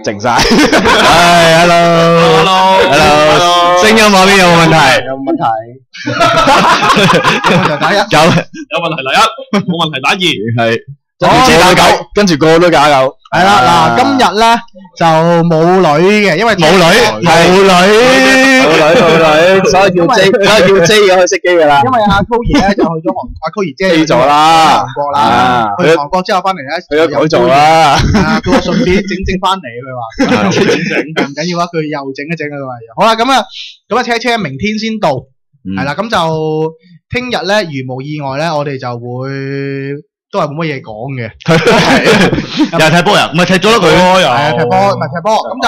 靜晒。係 hello，聲音畫面有冇問題？有問題。就打一，有問題打一，冇問題打二。係。跟住個個都打9。係啦，嗱，今日咧就冇女嘅，因為冇女，所以叫 J，咁去熄機㗎啦。因為阿 Koey 咧就去咗阿 Koey 姐去咗啦，韓國啦，去韓國之後翻嚟咧，去咗改造啦。佢話順便整翻嚟，佢話唔緊要啊，佢又整一整啊，佢話。好啦，咁啊，車明天先到，係啦，咁就聽日咧，如無意外咧，我哋就會。都係冇乜嘢講嘅，又係踢波人，唔係踢咗咯佢，係啊踢波，唔係踢波，咁就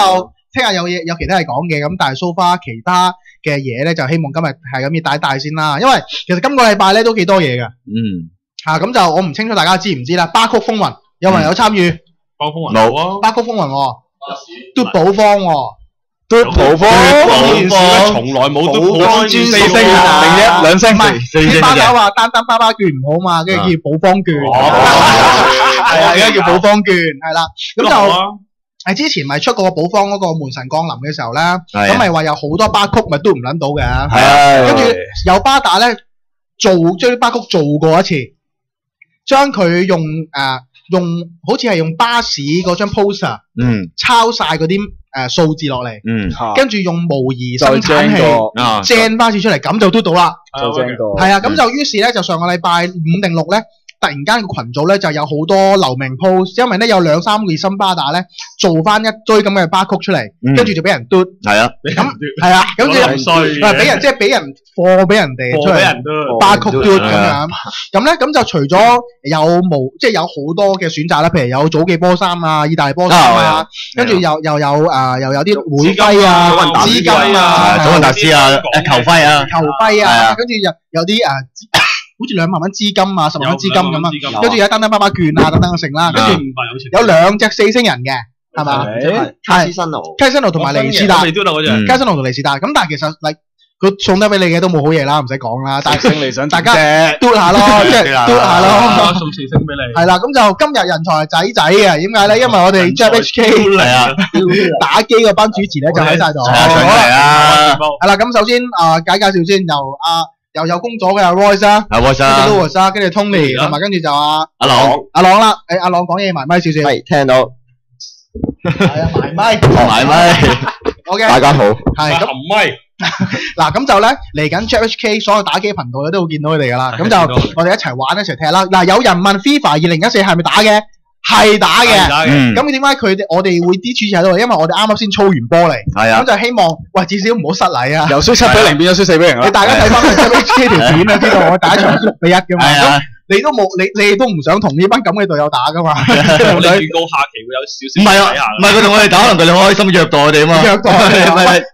聽日有其他嘢講嘅，咁但係 so far 其他嘅嘢咧就希望今日係咁要帶一帶先啦，因為其實今個禮拜咧都幾多嘢㗎，咁就我唔清楚大家知唔知啦，巴曲風雲有冇人有參與？巴曲風雲冇啊，巴曲風雲喎，都寶方喎。都寶方，從來冇都寶方4星定2星，唔係啲巴打話單巴巴券唔好嘛，跟住叫寶方券，係啊，而家叫寶方券係啦，咁就係之前咪出過個寶方嗰個門神降臨嘅時候咧，咁咪話有好多巴曲咪都唔撚到嘅，跟住有巴打咧將啲巴曲做過一次，將佢用好似係用巴士嗰張 poster，抄晒嗰啲數字落嚟，跟住用模擬生產器 gen 巴士出嚟，咁就嘟到啦。係啊，咁就於是咧，就上個禮拜5定6咧，突然間個群組咧就有好多留名 post， 因為咧有2-3個新巴打咧做翻一堆咁嘅巴曲出嚟，跟住就俾人嘟。係啊，咁係啊，跟住俾人即係俾人貨俾人哋出嚟巴曲嘟咁樣。咁咧咁就除咗即係有好多嘅選擇啦，譬如有祖記波衫啊、意大利波衫啊，跟住又有啲會徽啊、資金啊、祖雲達斯啊、球徽啊、跟住有啲好似2萬蚊資金啊、10萬蚊資金咁啊，跟住有單巴巴券啊等等嘅剩啦，跟住有2隻4星人嘅，係嘛？卡斯辛奴同埋利斯達，卡斯辛奴同利斯達。咁但係其實佢送得俾你嘅都冇好嘢啦，唔使講啦。但係大家嘟下咯，即係嘟下咯，送4星俾你。係啦，咁就今日人才仔仔嘅，點解咧？因為我哋 JHK 打機嗰班主持咧就喺晒度。係啦，咁首先介紹先，又有工咗嘅阿 Royce 啊，跟住 Louis 啊，跟住 Tony， 同埋跟住就阿朗啦。阿朗講嘢埋咪少少。係聽到。係啊，埋咪。OK。大家好。係咁。嗱，咁就咧嚟緊 JHK 所有打機頻道咧都會見到佢哋噶啦。咁就我哋一齊玩一齊踢啦。嗱，有人問 FIFA 2014係咪打嘅？係打嘅。咁點解我哋會啲主持喺度？因為我哋啱啱先操完波嚟。係啊。咁就希望至少唔好失禮啊。由輸7-0變咗輸4-0啦。你大家睇翻佢 JHK 條片啊，知道我第一場6-1噶嘛。係啊。你都唔想同呢班咁嘅隊友打噶嘛？我哋預告下期會有少少。唔係佢同我哋打，可能佢哋開心虐待我哋啊嘛。虐待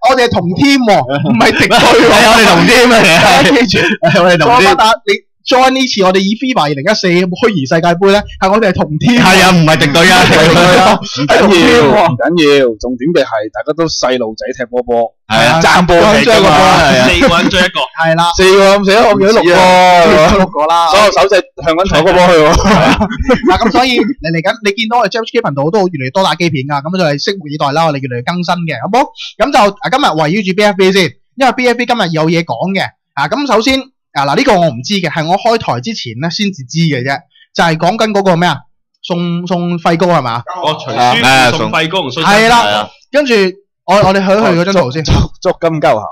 我哋係同 team 喎，唔係敵隊喎。係我哋同 team 啊，記住，我哋同 team。你 join 呢次我哋以 FIFA 2014虛擬世界盃咧，係我哋係同 team。係啊，唔係敵隊啊，唔緊要，重點嘅係大家都細路仔踢波。係啊，爭波踢㗎嘛，4個人追1個。係啦，4個咁死，我見到6個啦，所有手勢向緊頭個波去喎。嗱，咁所以嚟緊，你見到我哋 JHK 頻道都越嚟越多打機片㗎，咁就係拭目以待啦。我哋越嚟越更新嘅，好唔好？咁就今日圍繞住 BFA 先，因為 BFA 今日有嘢講嘅。咁首先呢個我唔知嘅，係我開台之前咧先至知嘅啫，就係講緊嗰個咩啊？送費高係嘛？隨書送費高同衰。係啦，跟住。我哋去嗰張圖先，捉金鳩喉。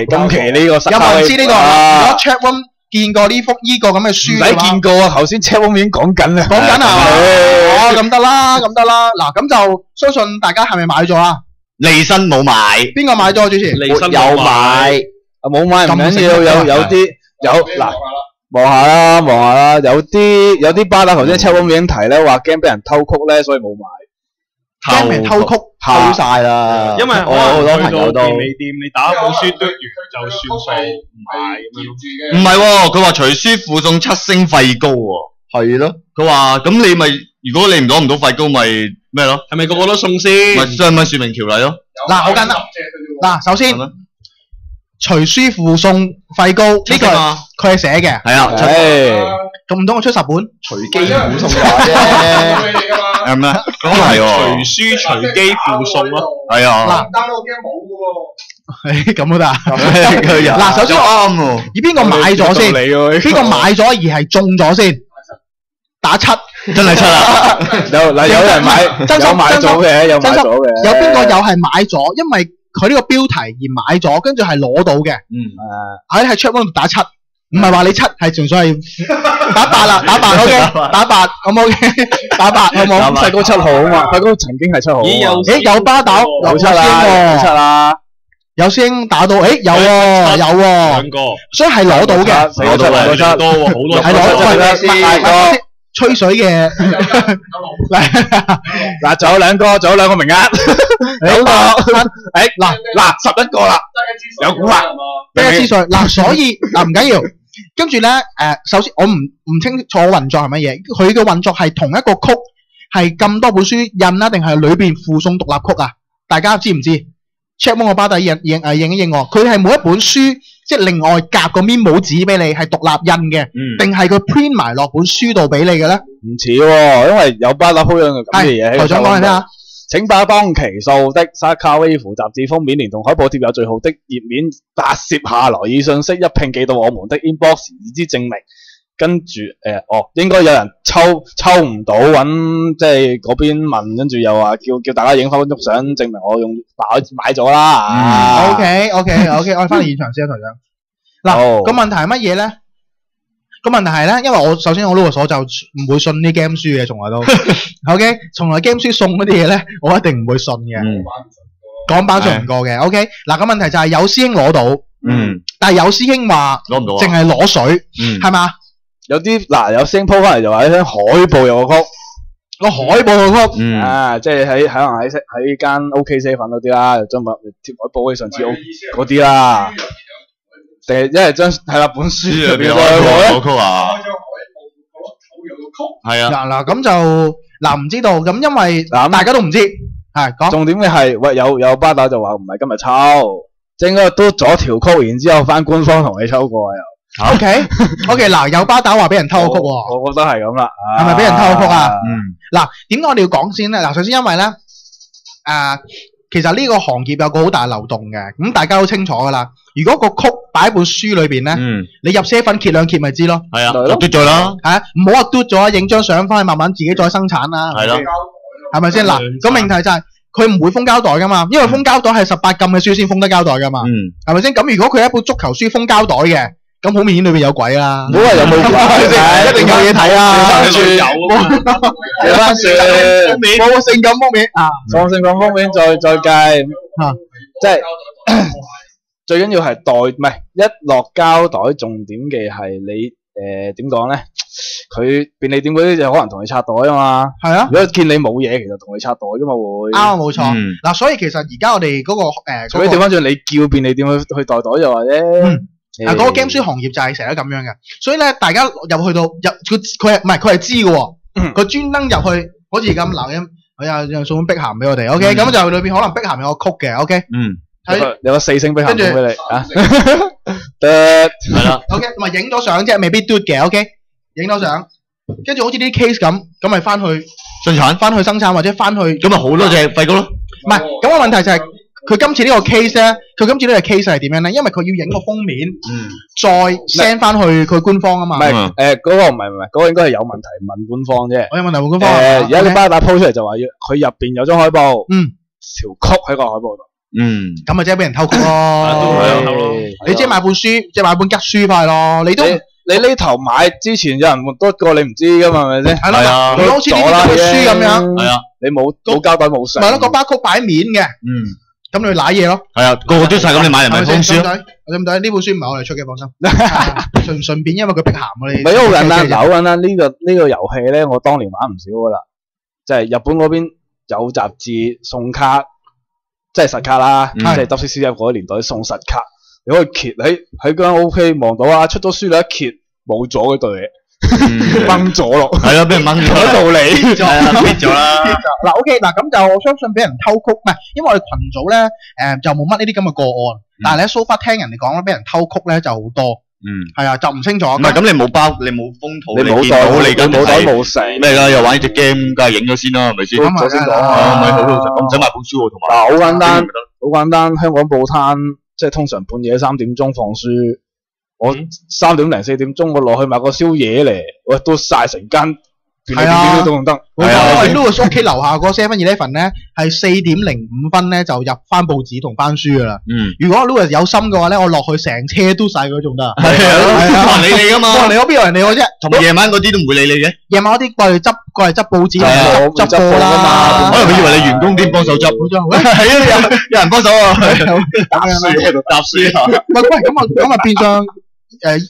今期呢個有冇人知呢個？如果 chat room 見過呢個咁嘅書，唔使見過啊！頭先 chat room 已經講緊啦。講緊係嘛？咁得啦。嗱，咁就相信大家係咪買咗啊？利申冇買。邊個買咗主持？利申有買，冇買唔緊要，有啲嗱，望下啦，有啲巴打頭先 chat room 已經提咧，話驚俾人偷曲咧，所以冇買。驚俾人偷曲偷晒啦，因為我好多朋友都便利店，你打本書嘟完就算數，唔係咁樣。唔係喎，佢話隨書附送7星費高喎。係咯，佢話咁你咪如果你攞唔到費高咪咩咯？係咪個個都送先？咪商品說明條例咯。嗱，好簡單。嗱，首先隨書附送費高呢個佢係寫嘅。係啊，咁唔通我出10本？隨機附送啫。係咩？咁係喎，隨書隨機附送咯。係啊。嗱，download game冇嘅喎。咁都得啊。佢嗱，首先啱喎。而邊個買咗先？邊個買咗而係中咗先？打7，真係7啦。有人買，真心有買咗嘅，有買真心咗嘅。有邊個有係買咗？因為佢呢個標題而買咗，跟住係攞到嘅。喺 chat room 度打7，唔係話你7，係純粹係打8啦，打8 OK， 打8好唔好 OK？打8好唔好？快高7號啊嘛，快高曾經係7號啊嘛。咦有巴豆，有7啦，有7啦。有師兄打到，誒有喎有喎，兩個，所以係攞到嘅，攞到嘅，好多喎，好多係攞到嘅。吹水嘅，嗱，仲有兩個名額，有個，嗱11個啦，有估法，得一資訊嗱，所以嗱唔緊要，跟住咧首先我唔清楚運作係乜嘢，佢嘅運作係同一個曲係咁多本書印啦，定係裏邊附送獨立曲啊？大家知唔知 ？check 幫我巴底認一認我，佢係每一本書即係另外夾個 memo 紙俾你，係獨立印嘅，定係佢 print 埋落本書度俾你嘅咧？唔似喎，因為有巴打鋪樣咁嘅嘢。台長講嚟聽下。請把當期數的沙卡威夫雜誌封面連同海報貼有最好的頁面拍攝下來，以信息一併寄到我們的 inbox 以之證明。跟住應該有人抽唔到，揾即係嗰邊問，跟住又話叫大家影翻張相，證明我買咗啦。OK， 我哋翻嚟現場先啊，台長。嗱，個問題係乜嘢咧？個問題係咧，因為首先我呢個所就唔會信啲 game 書嘅，從來都 OK， 從來 game 書送嗰啲嘢咧，我一定唔會信嘅。港版信唔過嘅 OK。嗱，個問題就係有師兄攞到，但係有師兄話攞唔到，淨係攞水，係嘛？有啲有師兄 po 翻嚟就話呢張海報有個曲，個海報個曲，即係可能喺間 OK7 嗰啲啦，又將貼海報好似上次嗰啲啦。定係一係將係啦本書入邊嗰曲啊，係啊。嗱咁就唔知道咁，因為大家都唔知係講。重點嘅係喂有巴打就話唔係今日抽，即係應該都咗條曲，然之後翻官方同你抽過又。OK 嗱，有巴打話俾人偷曲喎。我覺得係咁啦。係咪俾人偷曲啊？嗱，點解我哋要講先咧？嗱，首先因為咧其實呢個行業有個好大漏洞嘅，咁大家都清楚噶啦。如果個曲擺喺本書裏邊咧，你入些粉揭兩揭咪知咯。係啊，嘟咗啦。係啊，唔好話嘟咗，影張相翻去慢慢自己再生產啦。係咯，係咪先？嗱，個命題就係佢唔會封膠袋噶嘛，因為封膠袋係18禁嘅書先封得膠袋噶嘛。係咪先？咁如果佢係一本足球書封膠袋嘅，咁好明顯裏邊有鬼啦。唔好話有冇嘢，一定有嘢睇啊！有翻書，冇性感封面啊，放性感封面再計即係。最緊要係袋，唔係一落膠袋，重點嘅係你點講咧？佢便利店嗰啲就可能同你拆袋啊嘛。係啊。如果見你冇嘢，其實同你拆袋噶嘛會。啱，冇錯。嗱，所以其實而家我哋嗰個所以調翻轉，你叫便利店去袋袋就話啫。嗰個 game 書行業就係成日咁樣嘅，所以咧大家入去到佢係知嘅喎，佢專登入去好似咁留音，佢又送本碧咸俾我哋 ，OK， 咁就裏邊可能碧咸有個曲嘅 ，OK。有個4星碧咸俾你啊，得係啦 ，OK， 咪影咗相啫，未必嘟嘅 ，OK， 影咗相，跟住好似啲 case 咁咪翻去翻去生產或者翻去，咁咪好多隻廢膏咯。唔係，咁個問題就係佢今次呢個 case 咧，佢今次呢個 case 係點樣咧？因為佢要影個封面，再 send 翻去佢官方啊嘛。唔係，嗰個唔係，嗰個應該係有問題問官方啫。我有問題問官方。而家你巴打 po 出嚟就話要佢入邊有張海報，條曲喺個海報度。咁咪即係俾人偷曲咯，你即係買本書，即係買本吉書翻去咯，你呢頭買之前有人多過你唔知噶嘛，係咪先？係啦，好似呢啲咁嘅書咁樣，係啊，你冇膠袋冇相，咪咯，個巴曲擺面嘅，咁你揦嘢咯，係啊，個個都晒咁，你買嚟咪封書咯，對唔對？呢本書唔係我哋出嘅，放心，順便因為佢碧咸我哋，唔係好簡單，好簡單，呢個遊戲咧，我當年玩唔少噶啦，即係日本嗰邊有雜誌送卡。即係實卡啦，即係 WCCF 嗰個年代送實卡，你可以揭喺間 OK 望到啊，出咗書你一揭冇咗嗰對嘢，掹咗咯，係咯，俾人掹咗道理，係啊，搣咗啦。嗱 OK， 嗱咁就我相信俾人偷曲，唔係，因為我哋群組咧就冇乜呢啲咁嘅個案，但係咧 so far 聽人哋講咧，俾人偷曲咧就好多，係啊，就唔清楚。唔係咁，你冇封圖，你冇袋，你冇袋冇成咩㗎？又玩呢隻 game，梗係影咗先啦，係咪先？咁先講咪好老實，咁唔使買本書喎，同埋。嗱，好簡單，好簡單。香港報攤即係通常半夜3點鐘放書，我3點零4點鐘我落去買個宵夜嚟，喂都曬成間。係啊，都用得。因為 Louis 屋企樓下嗰 7-Eleven 咧係4點05分咧就入翻報紙同翻書噶啦。如果 Louis 有心嘅話咧，我落去成車都晒嗰種得。係啊，冇人理你噶嘛。冇人理我，邊有人理我啫？同埋夜晚嗰啲都唔會理你嘅。夜晚嗰啲過嚟執報紙，執貨啦。可能佢以為你員工點幫手執。係啊，有人幫手啊。打書喺度答書啊。喂，咁啊變相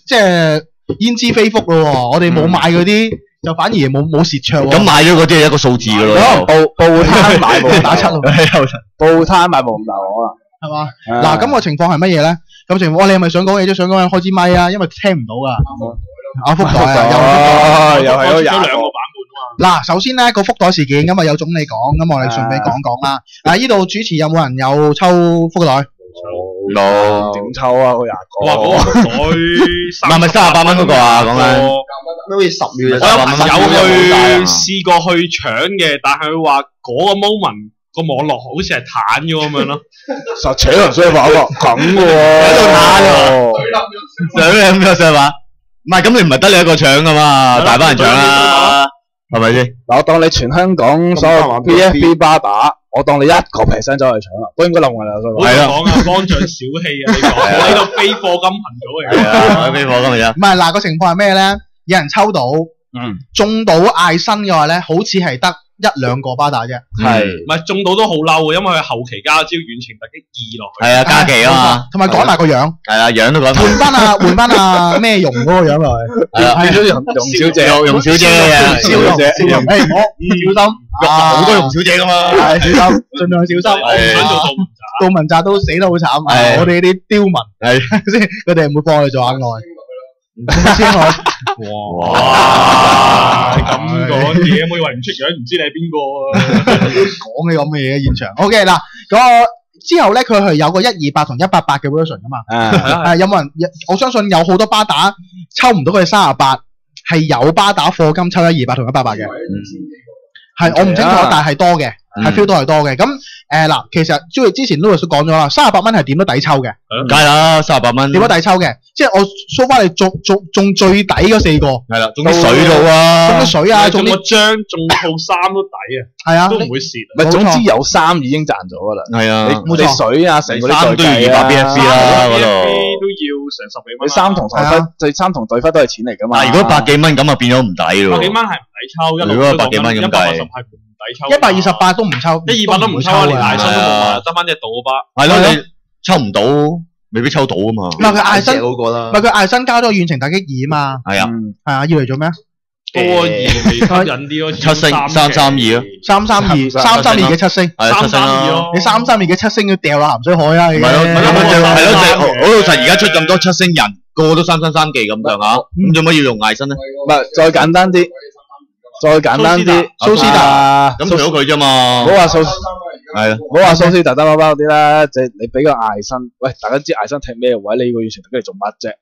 即係焉知非福咯。我哋冇買嗰啲。就反而冇蝕卓喎。咁買咗嗰啲係一個數字噶咯。報攤買冇打七咯。報攤買冇咁大鑊啦。係嘛？嗱，咁個情況係乜嘢咧？咁情況，你係咪想講嘢啫？想講嘢開支咪啊，因為聽唔到噶。福袋啊，又係有2個版本啊嘛。嗱，首先咧個福袋事件咁啊有總理講，咁我哋順便講講啦。嗱，呢度主持有冇人有抽福袋？冇。點抽啊？嗰20個。哇！嗰個袋唔係38蚊嗰個啊，講緊。好似10月。我有去試過去搶嘅，但係佢話嗰個 moment 個網絡好似係癱咗咁樣咯。實搶人衰話喎，咁喎。喺度癱喎。搶咁嘅衰話？唔係，咁你唔係得你一個搶噶嘛，大班人搶啦，係咪先？嗱，我當你全香港所有 PFB 巴打，我當你1%走去搶啦，都應該冧㗎啦。係啊，講啊，方丈小氣啊，你講我呢個非課金頻道嚟嘅。係啊，非課金嚟啫。唔係嗱，個情況係咩咧？有人抽到，中到嗌新嘅話咧，好似係得1-2個巴打啫。係，唔係中到都好嬲嘅，因為佢後期加招遠程突擊2落去。係啊，加期啊嘛。同埋改埋個樣。係啊，樣都改埋。換翻啊咩容嗰個樣落去。係啊，變咗容小姐。容小姐啊，笑容。小心。好多容小姐噶嘛。係小心，盡量小心。想做杜汶澤都死得好慘。我哋呢啲刁民。係。先，佢哋唔會放我哋做眼內。先我，哇！咁講嘢，我以為唔出樣，唔知你係邊個啊？講嘅咁嘅嘢現場。OK 嗱，嗰個之後咧，佢係有個128同188嘅 version 噶嘛。有冇人？我相信有好多巴打抽唔到佢38，係有巴打課金抽128同188嘅。係我唔清楚，但係多嘅，係 feel 到係多嘅。咁嗱，其實之前 Louis 都講咗啦，38蚊係點都抵抽嘅。梗係啦，38蚊。點都抵抽嘅，即係我 show 翻你中最抵嗰4個。係啦，中啲水度啊，中啲水啊，中個章，中套衫都抵啊。係啊，都唔會蝕。唔係，總之有衫已經賺咗㗎啦。係啊，你水啊，成嗰啲衫都要200 BFC 啦，嗰度都要成10幾蚊。你衫同隊徽都係錢嚟㗎嘛。但係如果100幾蚊咁啊，變咗唔抵喎。100幾蚊係唔抵抽，如果100幾蚊咁計。128都唔抽，128都唔抽啊，連嗌新都冇埋，得翻隻杜巴。係咯，你抽唔到，未必抽到啊嘛。唔係佢嗌新嗰個啦，唔係佢嗌新加咗遠程突擊2啊嘛。係啊，係啊，要嚟做咩啊？多2吸引啲咯，7星332咯，332嘅7星，332咯。你332嘅7星要掉落鹹水海啊！係咯，係咯，好老實，而家出咁多7星人，個個都333技咁上下，咁做乜要用嗌新咧？唔係，再簡單啲。再簡單啲，蘇斯達咁除咗佢啫嘛，唔好話蘇，係啊，唔好話蘇斯達包包嗰啲啦，即係你俾個艾新，喂，大家知艾新踢咩位？你個遠程突擊嚟做乜啫？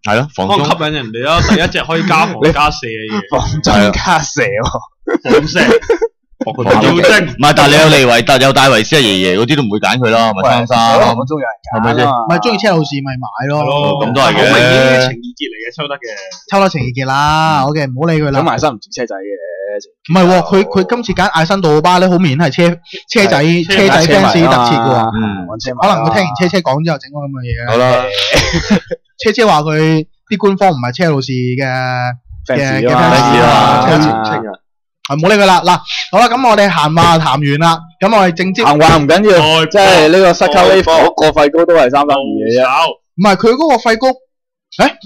係咯，防中吸引人哋啦，第一隻可以加防加射嘅嘢，防中加射喎，防射。要精，唔係，但係你有利維特有戴維斯啊，爺爺嗰啲都唔會揀佢啦，咪33，咁中有人揀，係咪先？咪中意車路士咪買咯，咁都係嘅。好明顯情意結嚟嘅，抽得嘅，抽得情意結啦。OK，唔好理佢啦。咁艾新唔似車仔嘅，唔係喎，佢今次揀艾新杜巴咧，好明顯係車仔 fans 特設嘅喎。可能佢聽完車講之後整咗咁嘅嘢。好啦，車話佢啲官方唔係車路士嘅 fans 啦，唔好理佢啦。嗱，好啦，咁我哋閒話談完啦，咁我哋正接。閒話唔緊要，即係呢個Saka Wave嗰個費高都係332嘅啫。唔係佢嗰個費高，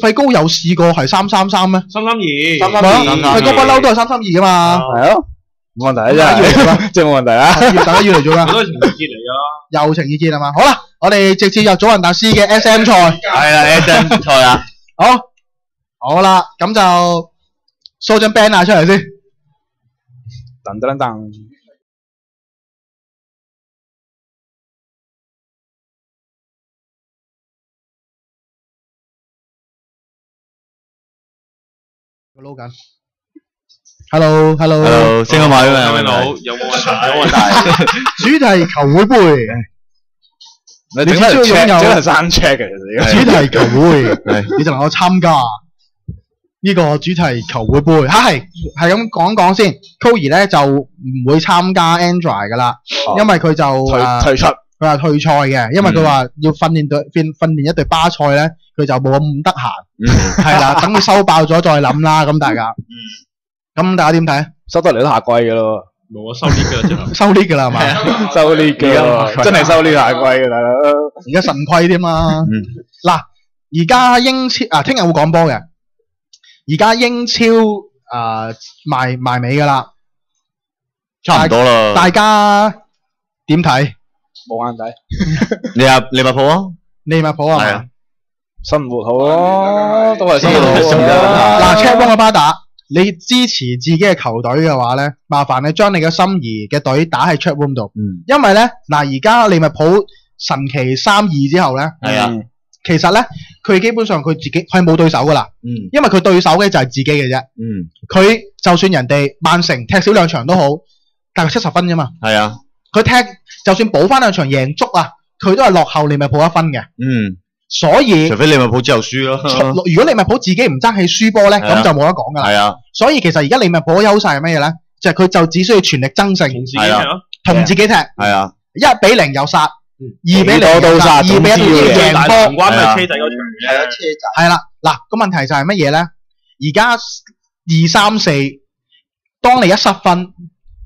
費高有試過係333咩？332，費高不嬲都係332噶嘛。係咯，冇問題啊，即係冇問題啊。大家要嚟做啦。都係情意結嚟噶。有情意結係嘛？好啦，我哋直接入祖雲達斯嘅 SM 賽。係啦 ，SM 賽啊。好啦，咁就 show 張 banner 出嚟先。噔噔噔。撈緊。Hello， 聲音碼有冇問題？有問題？主題球會杯，你只需要擁有真係生 check 嘅，其實主題球會，你就能夠參加呢個主題球會杯。係咁講先 ，Koey 咧就唔會參加 Android 噶啦，因為佢就退出，佢話退賽嘅，因為佢話要訓練一隊巴塞咧，佢就冇咁得閒，係啦，等佢收爆咗再諗啦，咁大家。咁大家點睇？收得嚟都下季嘅咯，冇啊，收呢㗎啫，收呢㗎啦係嘛？收呢嘅，真係收呢下季嘅大佬。而家神規添嘛。嗱，而家英超聽日會講波嘅。而家英超埋尾㗎啦，差唔多啦。大家點睇？冇眼睇。你入利物浦啊？利物浦係嘛？生活好咯，都係生活好。嗱 ，check 幫個巴打。你支持自己嘅球隊嘅話咧，麻煩你將你嘅心儀嘅隊打喺 chat room 度。因為咧，嗱而家利物浦神奇3-2之後咧，其實咧佢基本上佢自己係冇對手噶啦。因為佢對手嘅就係自己嘅啫。佢就算人哋曼城踢少2場都好，大概70分啫嘛。係啊，佢踢就算補翻2場贏足啊，佢都係落後利物浦1分嘅。所以除非利物浦之後輸咯。如果利物浦自己唔爭氣輸波咧，咁就冇得講噶啦。係啊，所以其實而家利物浦嘅優勢係乜嘢咧？就係佢就只需要全力爭勝，同自己踢。係啊，1-0又殺，2-0又殺，2-1都要贏波。關係車仔嗰場嘅。係啊，車仔。係啦，嗱個問題就係乜嘢咧？而家2、3、4，當你一失分。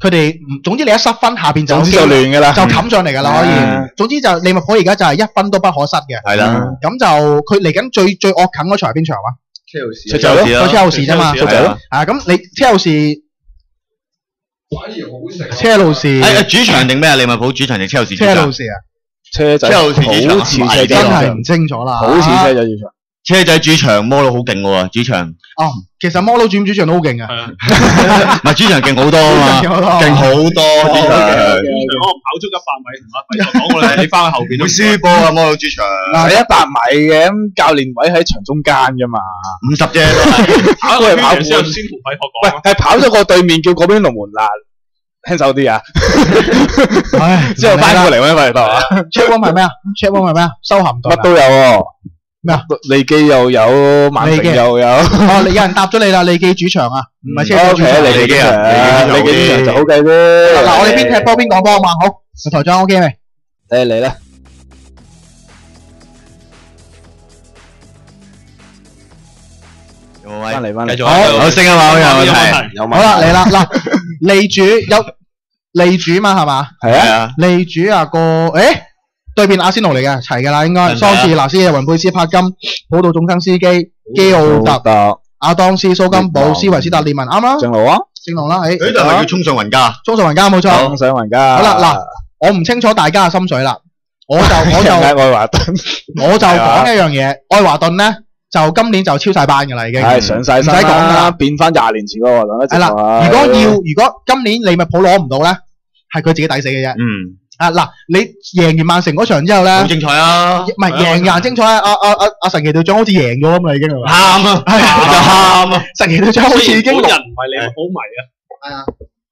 佢哋總之你一失分，下邊就亂㗎啦，就冚上嚟㗎啦，可以。總之就利物浦而家就係1分都不可失嘅。係啦。咁就佢嚟緊最惡啃嗰場係邊場啊？車路士啫嘛。咁你車路士主場定咩啊？利物浦主場定車路士？車路士啊。車路士主場好似真係唔清楚啦。好似車仔主場。車仔主場摩佬好勁喎，主場。哦，其實摩佬主場都好勁啊。唔係主場勁好多啊嘛，勁好多。主場可能跑足100米，同阿費就講過啦，你翻去後邊都輸波啊！摩佬主場。係100米嘅，咁教練位喺場中間㗎嘛，50啫。跑過去跑先同費學講。喂，係跑咗過對面，叫嗰邊龍門嗱輕手啲啊。之後翻過嚟揾費得啊。check one 係咩啊？check one係咩啊？收鹹隊。乜都有喎。咩啊？利記又有，曼城又有。哦，有人答咗你啦，利記主場啊，唔係車仔主場。利記啊，利記主場就好計啫。嗱，我哋邊踢波邊講波啊嘛，好，台長 OK 未？嚟啦。有冇位？翻嚟。繼續。好，升啊嘛，有問題。好啦，嚟啦，嗱，利主有利主嘛係嘛？係啊。利主啊對面阿仙奴嚟嘅，齊㗎啦，應該。桑治、拿斯、雲佩斯、柏金、普度眾生、斯基、基奧特、阿當斯、蘇金寶、斯維斯達列文，啱啦。正路啦，就係叫衝上雲加。衝上雲加冇錯。衝上雲加。好啦，嗱，我唔清楚大家嘅心水啦，我就愛華頓。我就講一樣嘢，愛華頓咧就今年就超晒班㗎啦，已經。係上晒身啦，唔使講㗎啦，變翻20年前嗰個愛華頓。係啦，如果今年利物浦攞唔到咧，係佢自己抵死嘅啫。嗱，你贏完曼城嗰場之後咧，好精彩啊！唔係贏人精彩啊！阿神奇隊長好似贏咗咁啦，已經係嘛？喊啊！喊啊！神奇隊長好似已經人唔係利物浦迷啊！係啊，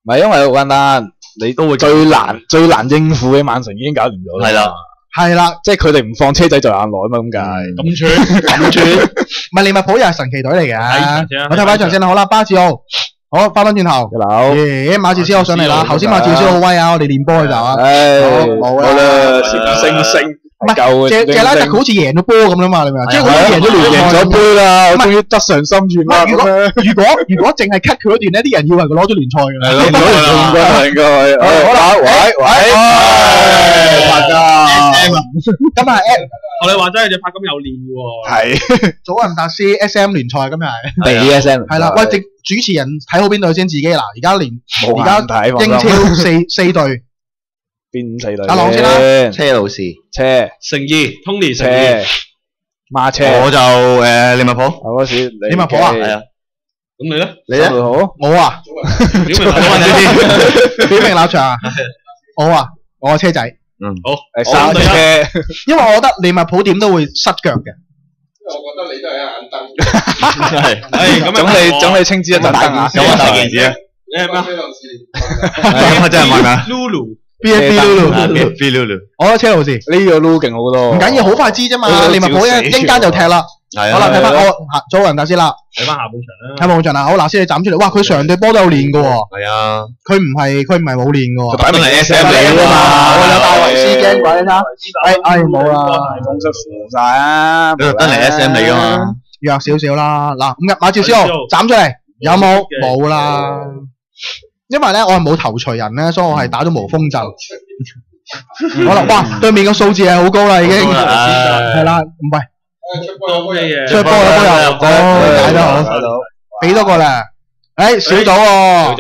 唔係因為好簡單，你都會最難應付嘅曼城已經搞掂咗啦。係啦，即係佢哋唔放車仔在眼內啊嘛，咁解。咁串，唔係利物浦又係神奇隊嚟嘅。我睇翻場先啦，好啦，巴治奧。好，翻轉頭。馬治斯我上嚟啦，頭先馬治斯好威啊，我哋練波嘅時候啊。冇啦，星。唔係，謝拉特佢好似贏咗波咁啦嘛，你明唔明？即係佢贏咗聯贏咗杯啦，我終於得償心願啦。如果淨係 cut 佢嗰段咧，啲人以為佢攞咗聯賽㗎啦。攞咗聯賽應該。好啦，喂，大家。咁啊，我哋話齋，隻柏金有練嘅喎。係。祖雲達斯 SM 聯賽今日係。地 SM。係啦，喂，主持人睇好邊隊先？自己嗱，而家英超4隊。邊4隊？阿朗先啦，車路士、誠意、Tony 誠意、馬車。我就利物浦。嗰時利物浦啊？係啊。咁你咧？你咧？好。我啊。表明立場啊。我車仔。好。3車。因為我覺得利物浦點都會失腳嘅。我覺得你都係一眼燈。係，咁總理稱之一盞燈啊！咁大件事啊！咩？咁啊真係問啊 BFB Lulu， ，BFB Lulu，我覺得車路士呢個 Lulu 勁好多。唔緊要，好快知啫嘛。利物浦一間就踢啦。係好啦，睇翻我祖雲達斯啦，睇翻下半場啦。睇下半場啦。好，嗱先你斬出嚟，哇！佢成隊波都有練噶喎。係啊，佢唔係冇練噶喎。擺明係 SM 嚟噶嘛。我有戴維斯驚鬼啦。冇啦，總之扶晒啊！特登嚟 SM 嚟噶嘛。弱少少啦。嗱，咁馬照斯奧斬出嚟，有冇？冇啦。因為咧，我係冇頭槌人咧，所以我係打咗無風陣。好啦，哇！對面個數字係好高啦，已經係啦，唔係出波有，解得好，俾多個啦。誒，小組喎，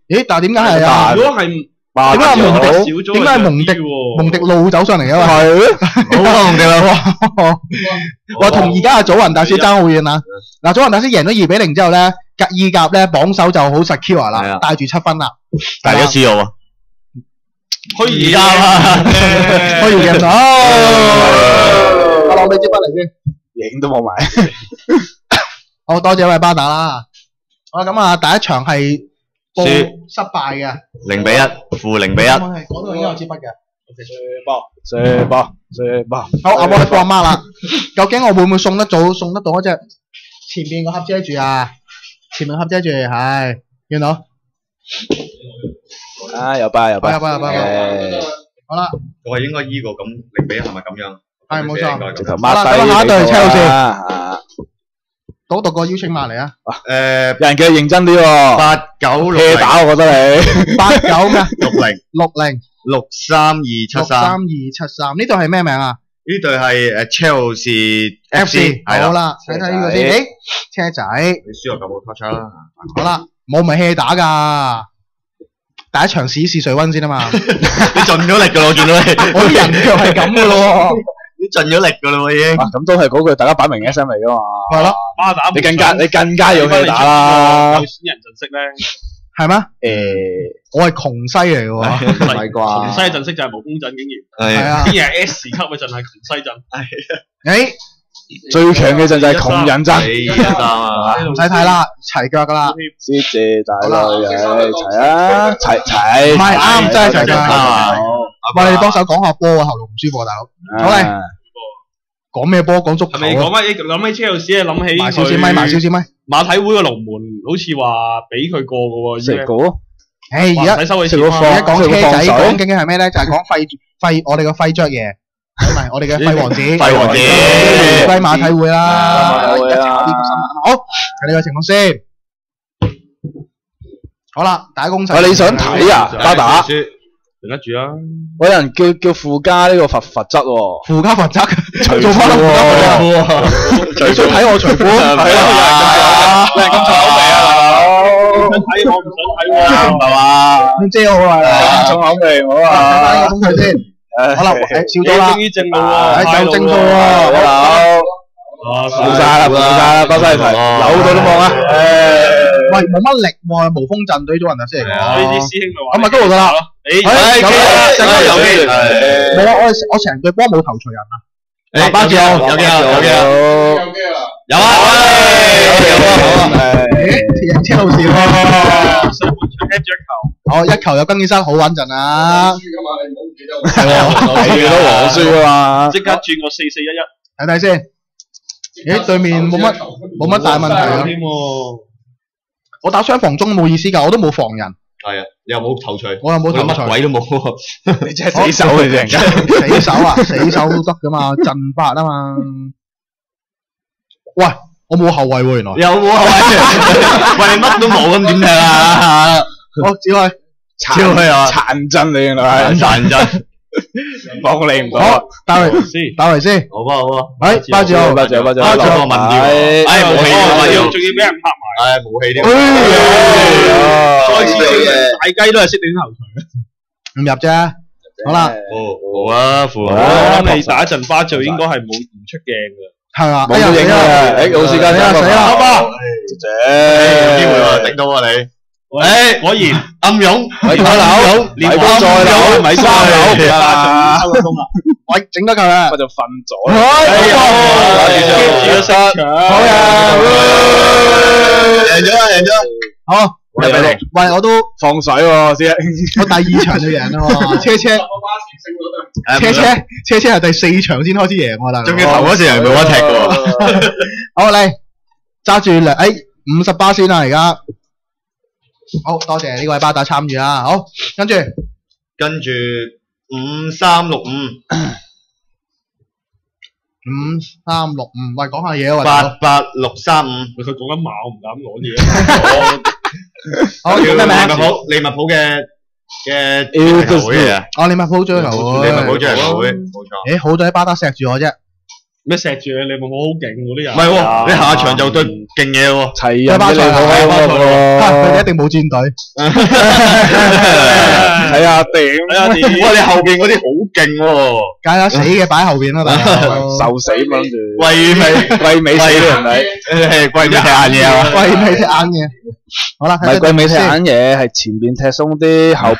咦？但係點解係啊？如果係點解係蒙迪？點解係蒙迪路走上嚟嘅嘛？係，好蒙迪啦！哇，同而家嘅祖雲達斯爭好遠啊！嗱，祖雲達斯贏咗2-0之後咧，意甲咧榜首就好 secure 啦，帶住7分啦。大家知道啊？虛擬㗎嘛，虛擬嘅我攞俾支筆嚟先，影都冇埋。好多謝一位巴打啦。好啦，咁啊，第一場係報失敗嘅0-1，負0-1。嗰度應該有支筆嘅。射波。好，阿波你幫阿媽啦。究竟我會唔會送得到一隻前面個盒遮住啊？前面盒遮住，係見到。有巴。好啦，我係應該依個咁0-1係咪咁樣？係冇錯。直頭好啦，咁下一隊車路士，讀個邀請碼嚟啊！有人叫你認真啲喎。8960打，我覺得你。89咩60 63273呢隊係咩名啊？呢隊係車路士 FC。好啦，睇睇呢個先。車仔。你輸我咁冇 touch 啦。好啦，冇咪 hea 打㗎。第一場試水溫先啊嘛。你盡咗力㗎咯，我見到你。我啲人腳係咁㗎咯。你盡咗力㗎咯，已經。咁都係嗰句，大家擺明 SM 嚟㗎嘛。係咯。巴打你更加要 hea 打啦。有錢人陣式咧。係咩？我係窮西嚟嘅喎，唔係啩？窮西陣式就係無風陣，竟然係啊，竟然係 S 級嘅陣係窮西陣。誒，最強嘅陣就係窮人陣，唔使睇啦，齊腳噶啦。謝謝大女齊啊，齊。唔係啱，真係齊腳。喂，你幫手講下波啊，喉嚨唔舒服啊，大佬。好嚟，講咩波？講足球。係咪講乜？諗起車路士啊，諗起埋少少咪。馬體會個龍門好似話俾佢過嘅喎，食過。而家講車仔，講緊係咩咧？就係講我哋嘅費爵爺，唔係我哋嘅費王子。費馬體會啦。而家查呢個新聞。好，睇呢個情況先。好啦，打工仔。你想睇啊？巴打。頂得住啊！有人叫附加呢個罰則喎。附加罰則，做乜咯？你想睇我除褲？係啊！你係咁重口味啊，大佬！睇我唔想睇喎，係嘛？咁遮好啊！重口味好啊！睇翻呢個風水先。好啦，少咗啦。終於正路喎，就正數喎，好。冇晒啦，巴西提，扭到都望啊！喂，冇乜力喎，無風陣對咗人啊先嚟講。呢啲師兄咪話。咁咪高度噶啦。有機。冇啊！我成隊波冇頭槌人啊。巴治有啊！車路士喎。上半場踢咗一球。好，一球有更衣室，好穩陣啊。輸噶嘛，你唔好唔記得。係喎，係都黃輸啊嘛。即刻轉個4-4-1-1。睇睇先。咦，對面冇乜大問題啊。我打雙防中冇意思㗎，我都冇防人。係啊，你又冇頭槌，我又冇頭槌，乜鬼都冇。你真係死手嚟啫，死手啊，死手都得㗎嘛，陣法啊嘛。喂，我冇後衞喎，原來。有冇後衞？喂，你乜都冇咁點踢啊？我只可以超佢啊！殘陣你原來係殘陣。幫你唔到。好，打維斯，好啊。巴治奧，巴治奧問啲，武器仲要俾人拍埋，武器啲。再次大雞都係識頂頭槌，唔入啫。好啦，好啊，我諗你打一陣巴治奧應該係唔出鏡㗎。係嘛？冇影嘅，冇時間，死啦，好吧。有機會喎，頂到啊你。誒，果然暗湧，咪再扭，咪再扭，咪三扭啊！喂，整多球啦，我就瞓咗。好呀，贏咗啦，贏咗。好，喂，我都放水喎，先。我第2場就贏啦喎，車車係第4場先開始贏喎，大佬。仲要頭嗰時人冇得踢喎。好嚟，揸住58先啦，而家。好多謝呢位巴打參與啊！好，跟住5365，5365，喂，講下嘢啊88635，佢講緊馬，我唔敢講嘢。好，叫咩名？利物浦嘅足球會啊！利物浦足球會，利物浦足球會，冇錯。好在巴打錫住我啫。咩錫住你？利物浦好勁喎啲人。唔係喎，你下場就對勁嘢喎。齊人嘅利物浦喎，佢哋一定冇轉隊。睇下點？哇！你後邊嗰啲好勁喎。梗係死嘅擺後邊啦，大佬。受死掹住。季尾死人哋。季尾踢硬嘢啊！季尾踢硬嘢。好啦，唔係季尾踢硬嘢，係前邊踢鬆啲，後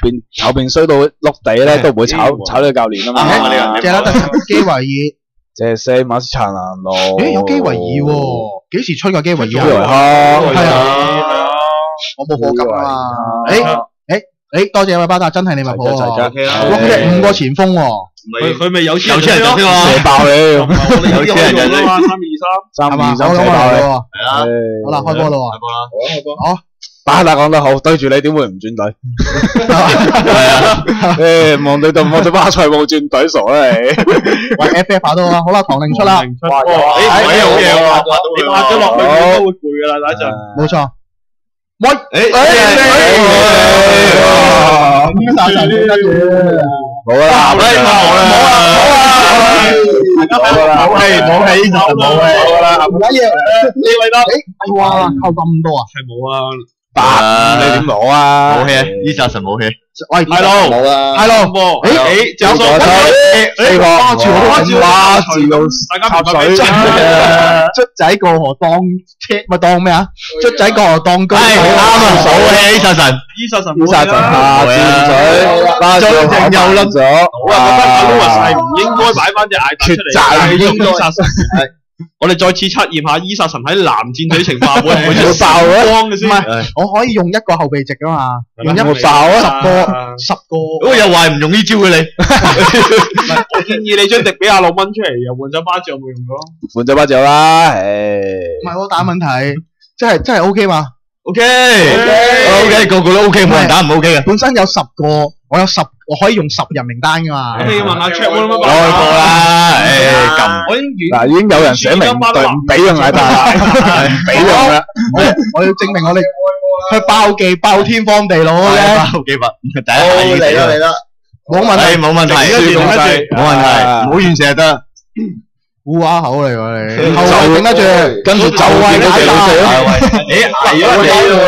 邊衰到碌地咧，都唔會炒呢個教練啊嘛。謝拉特基維爾。謝西馬斯查蘭路，有基維爾喎，幾時出個基維爾啊？基維克，係啊，我冇課金啊！多謝位巴達，真係利物浦喎，哇！佢哋5個前鋒喎，佢咪有錢人啫嘛，射爆你，有錢人啫嘛，3-2-3，射爆係你，好啦，開波啦喎，好。巴打講得好，對住你點會唔轉隊？係啊，望對巴塞冇轉隊傻啦你。喂 ，FF 打到啦，好啦，唐寧出啦。好嘢喎，你壓咗落去都會攰噶啦，等一陣。冇錯。喂，冇啦，冇氣，唔緊要。呢位得，哇，扣咁多啊？係冇啊。你點攞啊？冇氣，伊薩神冇氣。喂，係咯，冇啦。係咯，仲有4個，哇，全部都係哇，字到大家插水。卒仔過河當車，咪當咩啊？卒仔過河當車。啱啊，數氣伊薩神。伊薩神下轉水，最正又甩咗。我係覺得阿 Louis 係唔應該擺翻隻艾達出嚟，係伊薩神。我哋再次測驗下伊薩神喺藍戰隊情況會唔會爆啊？唔係，我可以用1個後備席噶嘛？用1爆啊！10個。我又話唔用呢招嘅你。我建議你將迪比亞6蚊出嚟，又換咗巴掌，有冇用咗？換咗巴掌啦，唔係我打問題，真係 OK 嘛 ？OK，個個都 OK，冇人打唔 OK 嘅。本身有10個，我可以用10人名單噶嘛？你要問下 check 開過啦，撳。嗱，已經有人寫明對唔俾用艾達啦，唔俾用啦。我要證明我哋去爆技爆天荒地老嘅。爆技法，第一嚟啦，冇問題，冇問題，冇問題，唔好亂射得。烏鴉口嚟喎你，後衞頂得住，跟住就係艾達。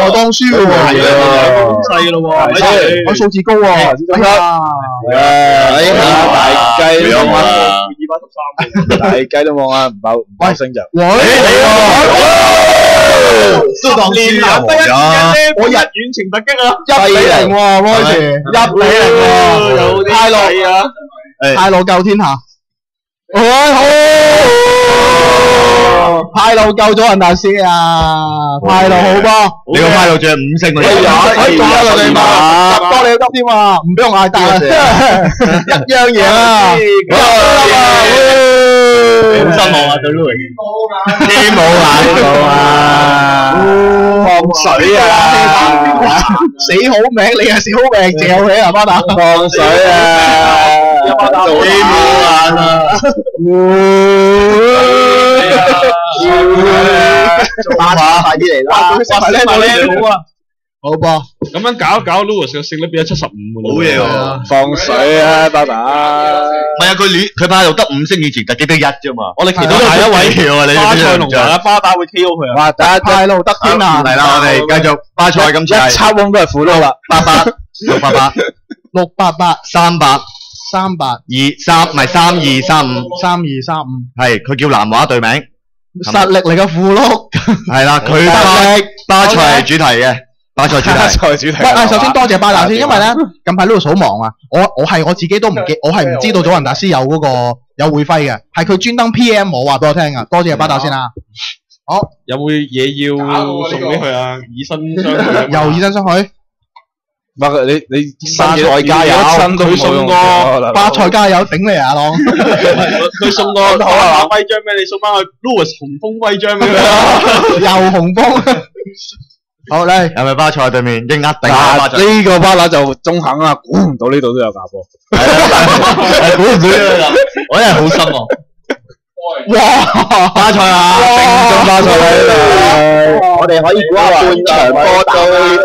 我當輸喎，細咯喎，我數字高喎，大雞都望啊，213，大雞都望啊，唔爆升就。都當輸啊！我日遠程突擊啊，1-0喎，嗰時1-0喎，泰羅啊，泰羅救天下。好，派路救咗人大師啊！派路好波，你個派路仲係5星嗰啲，可以做啊你嘛，執多你都得添啊，唔俾我嗌大啊，一樣嘢啊，好失望啊對 Louis， 機冇眼啊，放水啊，死好名你係死好命，嚼起啊巴打，放水啊！做機冇眼啊！快啲嚟啦！好噃，咁樣搞一搞 ，Louis 嘅勝率變咗75喎。好嘢喎！放水啊，巴打！唔係啊，佢派路得5星，以前突擊得1啫嘛。我哋期待下一位巴塞隆拿巴打會 KO 佢啊！哇，第一派路得天啊！嚟啦，我哋繼續巴塞今次係一插翁都係負撈啦，688，300， 382-3，唔係3235， 3235，係佢叫南華隊名，實力嚟嘅負碌，係啦，佢巴塞係主題嘅。巴塞主題。喂，首先多謝巴打先，因為咧近排呢度好忙啊，我自己都唔記，我係唔知道祖雲達斯有嗰個有會徽嘅，係佢專登 PM 我話俾我聽噶，多謝巴打先啦。好，有冇嘢要送俾佢啊？以身相許，又以身相許。你巴塞加油，佢送個巴塞加油頂你啊，朗！佢送個徽章俾你，送翻去 Louis 紅峰徽章俾佢，又紅峰。好嚟，係咪巴塞對面一定巴塞？呢個巴拿就中肯啦，估唔到呢度都有假波，係估唔到呢度，我真係好失望。哇！巴塞啊，正宗巴塞喺度，我哋可以估下半場波到呢度。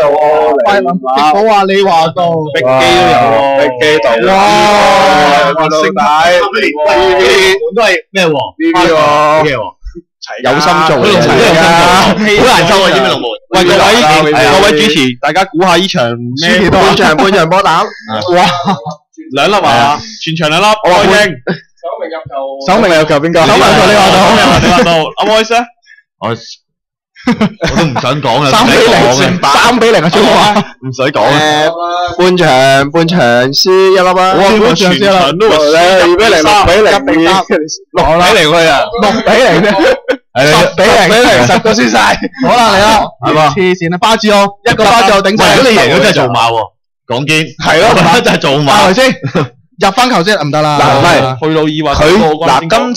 快問逼寶啊，你話到逼機都有喎，逼機度。哇！升大，BB 都係咩喎？BB 喎，咩喎？有心做嘅，好難收啊！知唔知龍門？喂，各位主持，大家估下呢場咩？半場波膽。哇！2粒啊，全場2粒，我認。首名入球邊個？首名入球你話到，阿 Voice 咧？我都唔想講啦3-0啊，中華唔使講啦。半場輸1粒啊！我全場都話2-0、6-0、6-0去啊！6-0啫，10-0，10個輸晒。好啦，嚟啦，係嘛？黐線啊，巴治奧一個巴治奧頂晒。如果你贏咗真係做馬喎，講堅係咯，真係做馬。係咪先？入翻球先唔得啦。嗱，唔係去到二或佢嗱，今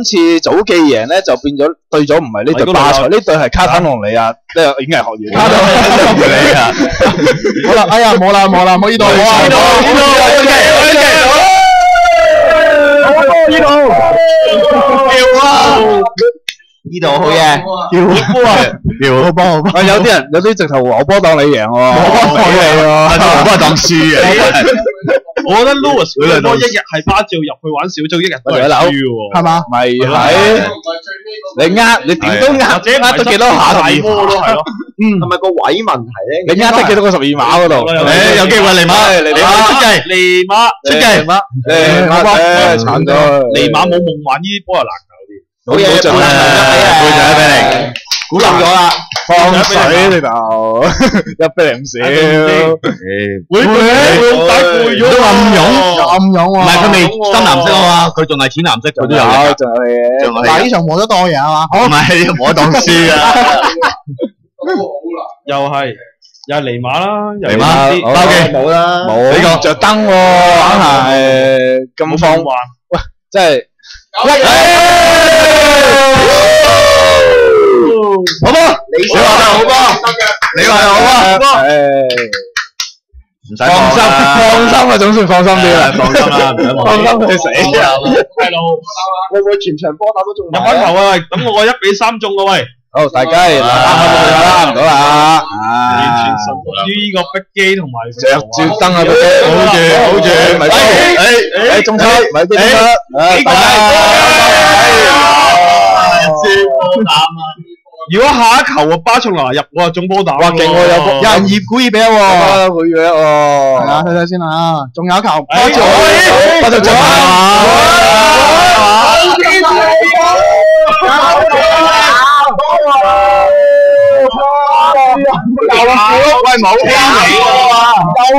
次祖記贏咧就變咗對咗唔係呢隊巴塞，呢隊係卡坦隆尼亞，呢個已經係學員。卡坦隆尼亞。好啦，哎呀，冇啦，唔好呢度，呢度好嘢，叫波啊，叫波，有啲直頭和波當你贏喎，和波當輸嘅。我覺得 Louis 佢多一日係巴照入去玩小組，一日都係輸喎，係嘛？咪係，你點都呃得幾多下12碼都係咯。係咪個位問題咧？你呃得幾多個12碼嗰度？有機會尼馬出計，尼馬慘咗，尼馬冇夢幻呢啲波又難搞啲。好嘢，半場1-0，估冧咗啦，放水呢度1-0少，會打攰咗都暗湧喎，唔係佢未深藍色啊嘛，佢仲係淺藍色，佢都有嘅，仲有嘢，嗱呢場冇得當贏係嘛？唔係冇得當輸啊，又係尼馬啦，尼馬包機冇啦，冇呢個着燈喎，硬係咁放，喂，真係。好波，你話係好波，你話係好波，唔使放心啊，總算放心啲啦，放心啦，放心去死啊！係咯，會唔會全場波打都中？入翻球啊！咁我1-3中啊喂！好，大家啱唔到啦，完全順於呢個逼機同埋着住燈啊，好住，咪中出，咪中出，如果下一球啊巴塞羅那入，我就中波膽。哇，勁喎！有人葉古爾比喎，係啊，睇睇先啊，仲有一球，巴塞中喂，冇聽你又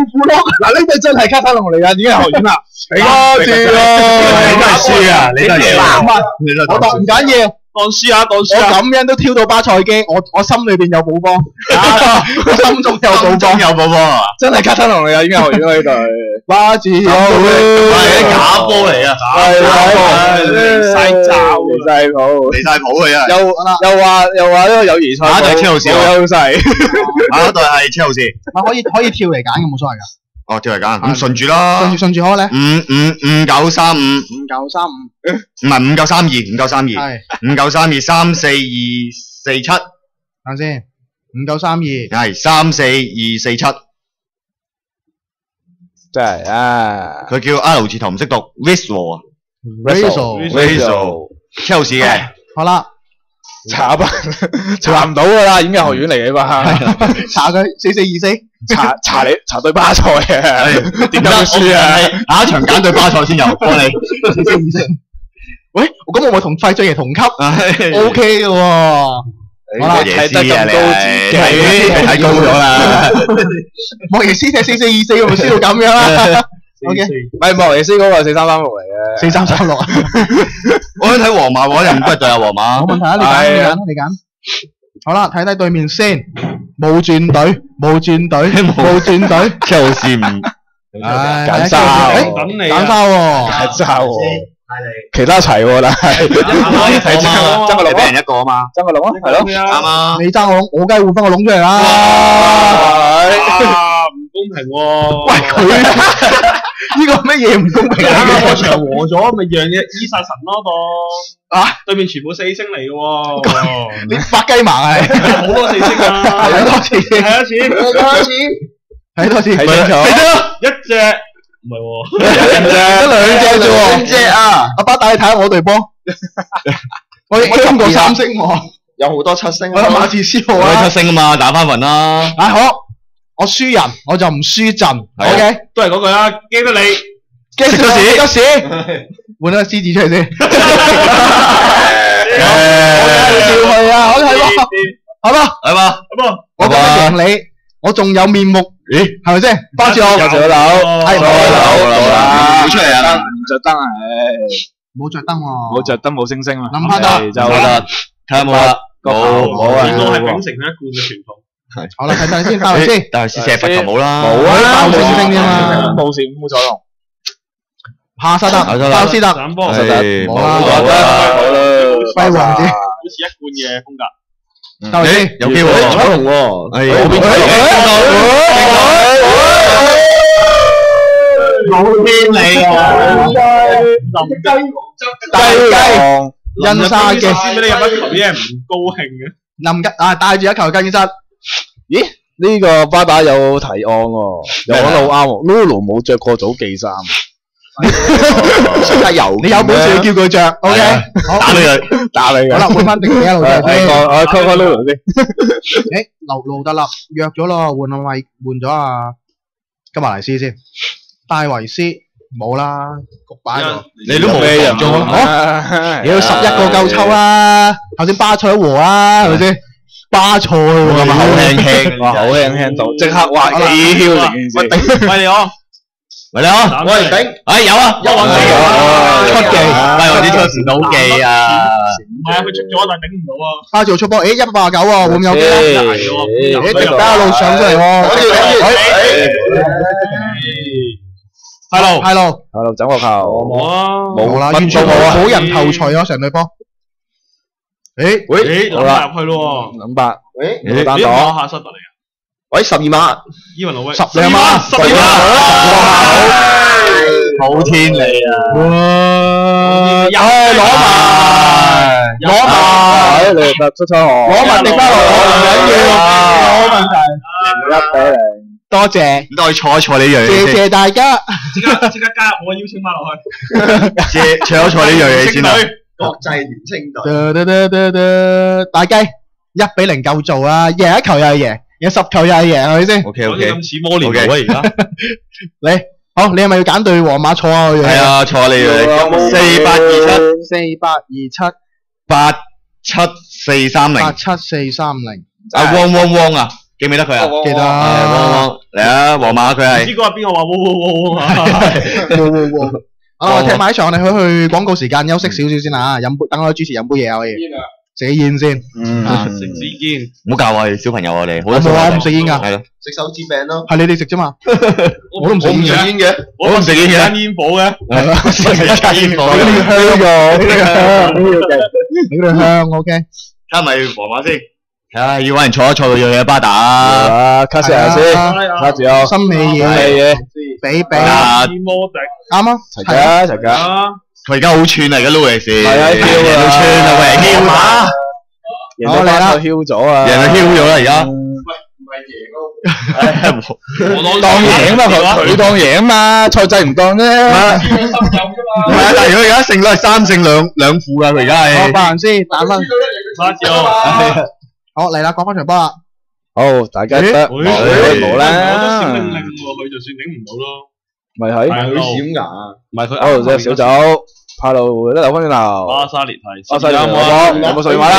負咯！嗱，呢隊真係卡塔隆嚟噶，點解學院啦？巴治奧，你都係輸啊！你都係輸，我當唔緊要。當輸啊！我咁樣都挑到巴塞機，我心裏邊有寶寶，心中有寶寶，真係卡塔隆嚟噶，已經學院呢隊巴治奧，係假波嚟啊！離晒罩，離晒譜佢啊！又話呢個友誼賽，下一隊車路士優勢，下一隊係車路士，可以跳嚟揀嘅，冇所謂噶。哦，跳嚟揀，咁順住啦，順住好咧。5-9-3-5，唔係5-9-3-2，5-9-3-2，係5-9-3-2，3-4-2-4-7，等先，5-9-3-2，係3-4-2-4-7，真係啊！佢叫 R 字頭唔識讀 ，Rizzo 啊 ，Rizzo，車路士嘅，好啦，查唔到噶啦，已經係學院嚟嘅嘛，查佢4-4-2-4。查對巴塞啊，點解會輸啊？下一場揀對巴塞先有，幫你。喂，咁我咪同費俊爺同級，OK 嘅喎。好啦，睇得咁高自己，睇高咗啦。莫耶斯踢4-4-2-4，咪輸到咁樣啦。O K， 唔係莫耶斯嗰個4-3-3-6嚟嘅，4-3-3-6啊。我想睇皇馬嗰陣都係對下皇馬。冇問題啊，你揀。好啦，睇睇對面先，冇轉隊，就是唔揀沙，揀沙喎，其他齊喎，但係睇爭個龍，俾人一個啊嘛，爭個龍啊，係咯，啱啊。你爭個龍，我梗係換翻個龍出嚟啦。唔公平喎！喂，佢呢個乜嘢唔公平啊？啱啱個場和咗，咪讓伊薩神咯當啊！對面全部4星嚟嘅喎，你發雞盲係好多4星啊！睇多次，睇多次，睇清楚，一隻唔係喎，得兩隻啫喎，兩隻啊！阿巴帶你睇下我隊波，我今個3星喎，有好多7星我有馬治斯號我啊，係7星啊嘛，打翻份啦。好，我輸人我就唔輸陣 ，OK，都係嗰句啦，驚得你。食咗屎，換咗個獅子出嚟先。我跳去啊！我睇波，係嘛？我今日贏你，我仲有面目，咦？係咪先？包住我，有隻樓，係冇啦，出嚟啊！唔着燈啊，冇着燈喎，冇着燈冇星星啊，諗翻得就得，睇下冇啦，冇啊，應該係秉承佢一貫嘅傳統。好啦，睇睇先，包嚟先。但係試射罰球冇啦，冇啊，冇星星添啊，冇閃冇左龍，下沙特，包斯特，斬波，冇啦，好啦，輝煌啲，好似一貫嘅風格。包嚟先，有機會左龍喎，冇天理啊！雞，恩沙嘅，先俾你入一球啫，唔高興嘅。林吉啊，帶住一球更衣室。咦？呢個巴打有提案喎，又講得好啱喎 ，Lulu 冇着過早記衫，加油！你有本事你叫佢着 ，OK？好，打你嘅，好啦，換翻定你一路先。我 call 翻 Lulu 先，誒，路德啦，約咗咯，換咗啊，金馬尼斯先，戴維斯冇啦，局擺咗。你都冇人中啊！你要11個夠抽啊！頭先巴塞和啊，係咪先？巴塞喎，咁口輕輕，哇，好輕輕到，即刻畫幾囂成件事。喂你我，喂你好，喂頂，哎有啊，一揾出技，喂我啲出時都記啊，係啊佢出咗但係頂唔到啊。巴塞出波，誒189喎，會唔會有機咧？誒迪加路上咗嚟喎，Hello，整個球，冇啦，完全冇人頭槌啊，成隊波。誒，好啦，入去咯喎，諗白，喂，單呢個檔，下失特嚟啊，喂12碼，伊文路威12碼好天理啊，攞埋，你得出錯河，攞埋迪加路，唔緊要，冇問題， 1-0，多謝，都可以坐一坐呢樣嘢謝先，謝大家，即刻加入我嘅邀請碼落去，坐一坐呢樣嘢先啦。國際年青隊，大雞1-0夠做啊，贏一球又係贏，贏10球又係贏，係咪先？ OK 講 OK，啲咁似摩連奴啊而家，你好，你係咪要揀對皇馬坐啊？係啊，坐你有冇4827 87430， 87430，阿汪啊，記唔記得佢啊？記得汪嚟啊，皇馬佢係唔知嗰日邊個話喎啊？我踢埋一場，我哋去廣告時間休息少少先啊，飲杯，等我主持飲杯嘢可以，食煙先。食支煙，唔好教我哋小朋友我哋，我冇啊，我唔食煙㗎，係咯，食手指餅咯，係你哋食啫嘛，我都唔食煙嘅。煙嘅，我都唔食煙嘅，間煙火嘅，煙火，呢個香喎，呢個香，OK。加埋皇馬先，睇下要揾人坐一坐嘅嘢巴打，啊，卡士下先，卡住啊，心美嘢，嘢，比啊摩迪啱啊，齊㗎，啊，佢而家好串啊，而家 Louis 係啊，囂啊，都串啊，喂，囂馬，人哋巴塞囂咗啊，人就囂咗啦而家，我當贏嘛，佢當贏嘛，賽制唔當啫，唔係啊，但係如果而家勝率係3勝兩負㗎，佢而家我係。白人先打分，沙治奧，好嚟啦，講翻場波啦。好，大家得冇我都啦閃，靈靈喎，佢就算頂唔到咯，咪係，係佢閃牙，唔係佢好，隻小酒，帕路得留翻轉頭。巴沙列提，巴沙列提有有冇十二碼啦？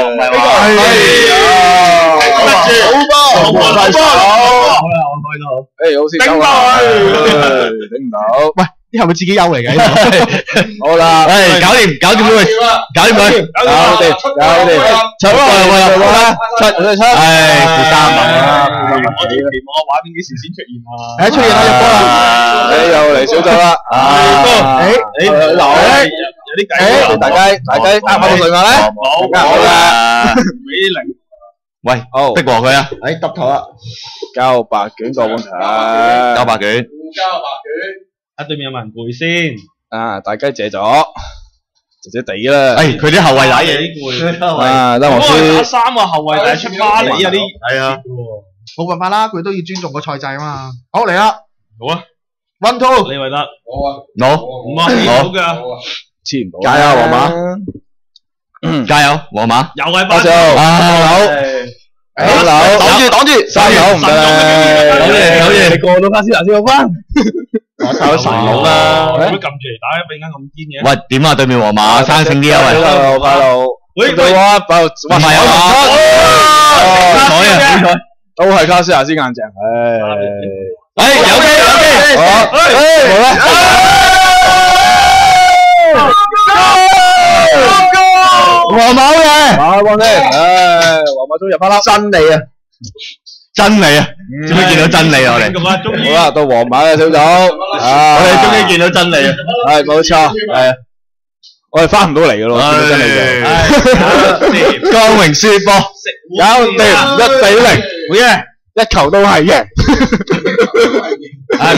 唔係話。好波，好波。誒，好似走啦，頂唔到。喂，啲係咪自己友嚟嘅？好啦，誒，搞掂佢，搞掂佢，搞掂，七啦，七，唉，負三啦，我哋期望畫面幾時先出現啊？誒，出現啦，入波啦！誒，又嚟小組啦，有啲計，大家握翻個水馬咧，好啦，俾零。喂，逼和佢啊！誒，揼頭啦，交白卷個半場，交白卷，啊，對面有冇人背先？啊，大雞借咗，借地啦。誒，佢啲後衞打嘢，啊，得我輸。打三個後衞，但係出巴黎有啲係啊，冇辦法啦，佢都要尊重個賽制啊嘛。好嚟啦，好啊 ，one two，李維德，攞，唔係好㗎，黐唔到。加油皇馬，加油皇馬，又係巴巴擋住，三樓唔得啦，好嘢，你過到卡斯拿先好翻。我靠神佬啦，會撳住嚟打，突然間咁堅嘅。喂，點啊？對面皇馬生性啲啊，喂，快路，喂，唔係啊，好彩，都係卡斯拿斯硬淨，有機，皇馬嘅，馬幫先，皇馬終於入翻粒，真理啊，終於見到真理啊，我哋，好啦，到皇馬嘅小組，我哋終於見到真理啊，係冇錯，係，我哋翻唔到嚟噶咯，見到真理就，光榮輸波，搞掂1-0，好嘢，一球都係嘅，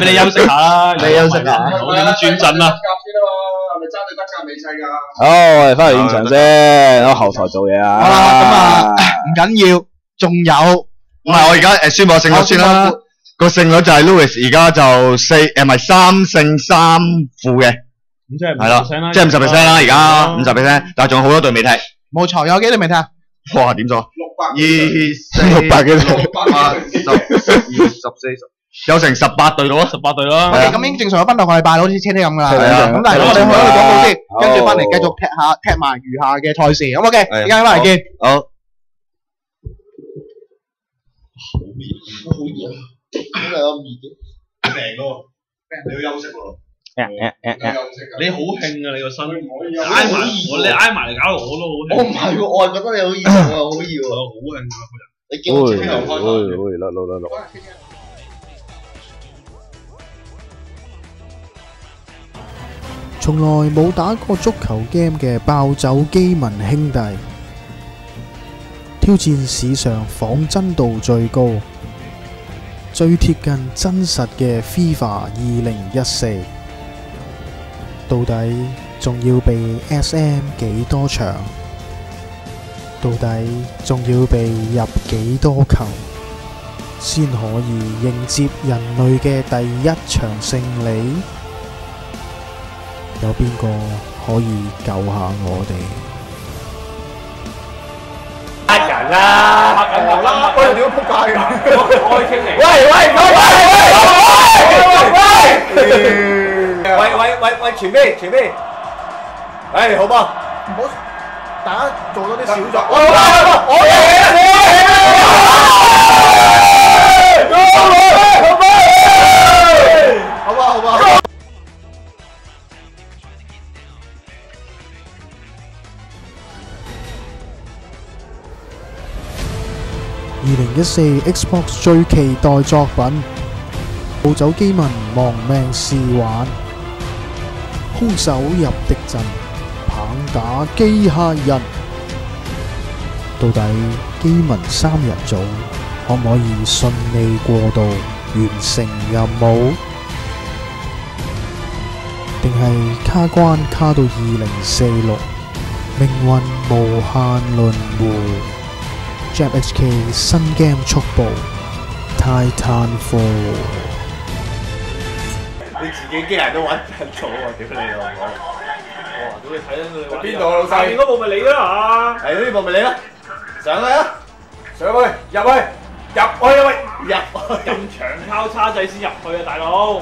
俾你休息下啦，你休息下，我哋都轉陣啦。好，我哋翻嚟現場先，喺後台做嘢啊。好啦，咁啊唔緊要，仲有。唔係，我而家宣佈勝率先啦。個勝率就係 Louis 而家就3勝3負嘅，咁即係係啦，即係50%啦，而家50%，但係仲有好多隊未踢。冇錯，有幾隊未踢？哇，點咗600幾隊有成18隊咯，18隊咯。我哋咁已經正常咗分到個禮拜，好似車車咁噶啦。係啊咁但係我哋去咗廣告先，跟住翻嚟繼續踢埋餘下嘅賽事。咁 OK，而家翻嚟見。好。你要休息喎。你好興啊！你個身挨埋我，你挨埋嚟搞到我都好興。我唔係喎，我係覺得你好熱，我又好熱喎。好興啊！個人。你叫我車又開從來冇打過足球 game 嘅暴走基民兄弟，挑戰史上仿真度最高、最貼近真實嘅 FIFA 2014，到底仲要被 SM 幾多場？到底仲要被入幾多球，先可以迎接人類嘅第一場勝利？有邊個可以救下我哋？嚇人啦！嚇人啦！我哋點樣撲街㗎？開傾嚟！喂！傳咩？誒，好嘛？唔好，大家做多啲小作。好嘛。2014 Xbox 最期待作品，暴走基民亡命試玩，兇手入敵陣，棒打機械人。到底基民3人組可唔可以順利過渡，完成任務？定係卡關卡到2046，命運無限輪迴？Jab HK 新 game 速報 Titanfall。你自己機械都揾緊做喎，屌你老母！哇，屌你睇緊佢邊度啊，老細？下面嗰部咪你啦嚇！係呢部咪你啦，上去啊！上去，入去喂！入長交叉掣先入去啊，大佬！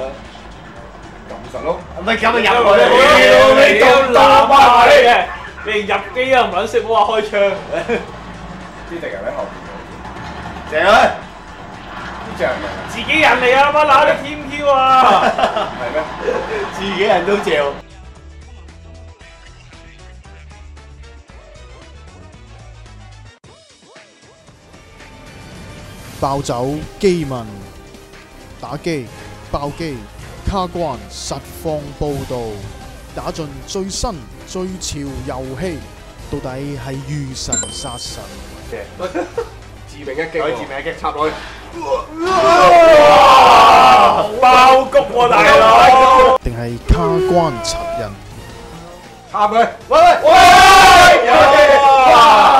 咁實咯，咪咁咪入我你做喇叭嘅，你連入機啊唔撚識，唔好話開槍。啲敵人喺後邊，射佢，啲仗人自己人嚟啊，乜乸你 team Q 啊？係咩？自己人都照。爆走機民打機爆機卡關實況報導，打盡最新最潮遊戲，到底係遇神殺神？致命一擊，致命一擊插落去，爆谷喎大佬！定係卡關賊人？插佢，喂！哇！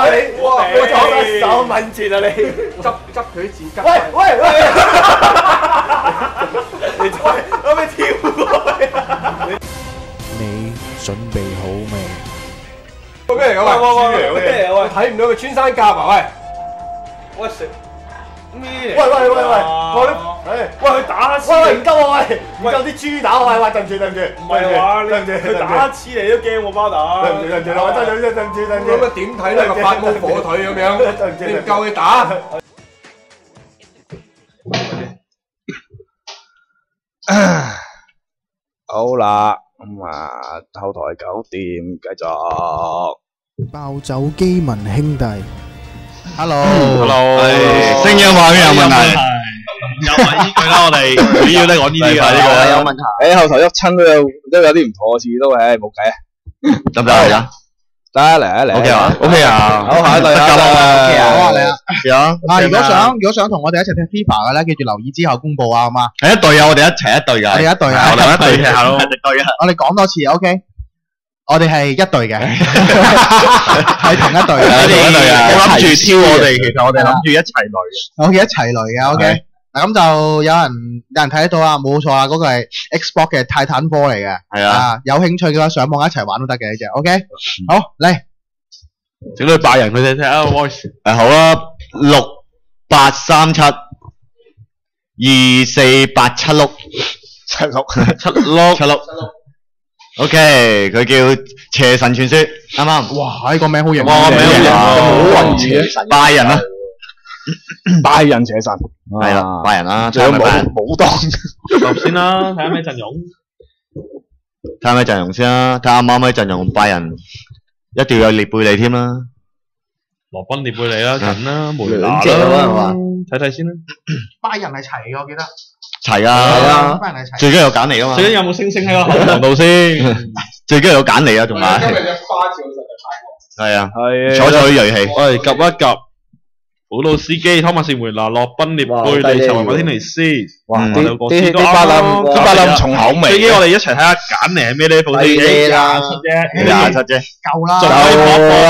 你我左手敏捷啊你，執佢字吉。喂！你可唔可以跳過去啊？你準備好未？咩嚟㗎？喂！咩嚟㗎？喂！睇唔到佢穿山甲啊！喂！喂食咩嚟？喂！喂佢打乞嗤，喂唔得喎喂，唔夠啲豬打我喂，對唔住，唔係話佢打乞嗤你都驚喎包打。對唔住，對唔住。咁啊點睇咧？個發毛火腿咁樣，你唔夠佢打。好啦，咁啊後台搞掂，繼續。爆走機民兄弟 ，Hello，聲音畫面有問題，有埋依句啦，我哋主要都講呢啲㗎，呢個有問題。後台喐親都有啲唔妥，次都冇計啊，得唔得啊？得嚟，OK 啊，好下一隊啦，好嚟啊！嗱，如果想同我哋一齊踢 FIFA 嘅咧，記住留意之後公佈啊，好嘛？係一隊啊，我哋一齊一隊㗎，我哋一隊啊，我哋一隊踢下咯，我哋講多次 ，OK？我哋係一隊嘅，係同一隊嘅。我諗住挑我哋，其實我哋諗住一齊嚟嘅。OK，一齊嚟嘅 ，OK。嗱咁就有人睇得到啊，冇錯啊，嗰個係 Xbox 嘅泰坦波嚟嘅。係啊，有興趣嘅話上網一齊玩都得嘅呢隻。OK，好嚟，整到拜仁佢哋踢啊 ，Voice。好啦，6837 24876 76 OK， 佢叫邪神傳說，啱啱？哇，呢個名好型，哇，名好型，好運邪神，拜仁啊，拜仁邪神，係啦，拜仁啦，仲有武當，先啦，睇下咩陣容，睇下咩陣容先啦，睇下啱啱咩陣容，拜仁一定要有列貝利添啦，羅賓列貝利啦，緊啦，梅拿啦，睇睇先啦，拜仁係齊嘅，我記得。齊啊，最緊要有簡尼啊嘛，最緊要有冇星星喺個後場度先，最緊要有簡尼啊，仲係。今日隻花朝實在太過。係啊，係採取銳氣。我哋夾一夾，普魯斯基、湯馬士梅拿、洛賓列貝利、查維馬天尼斯，哇！啲巴冧重口味。最緊我哋一齊睇下簡尼係咩 level 先，27啫，夠啦，夠啦，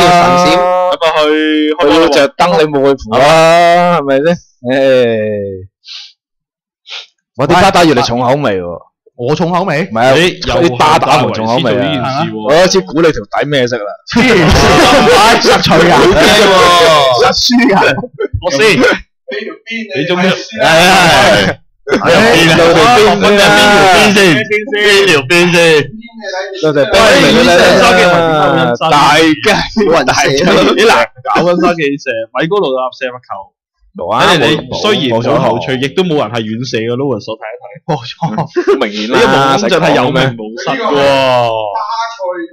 叫神仙，咁啊去着燈你冇去扶啦，係咪先？我啲巴打越嚟重口味喎，我重口味？唔係啊，啲巴打唔重口味啊！我開始估你條底咩色啦？實脆啊！實輸啊！我先，你做咩？係啊係。邊條邊先？多謝大家雲大幾難搞溫莎記射，米高魯納射乜球？你雖然冇頭槌，亦都冇人係遠射嘅 Louis 所睇一睇，冇錯，明顯啦，呢個真係有名無實喎。巴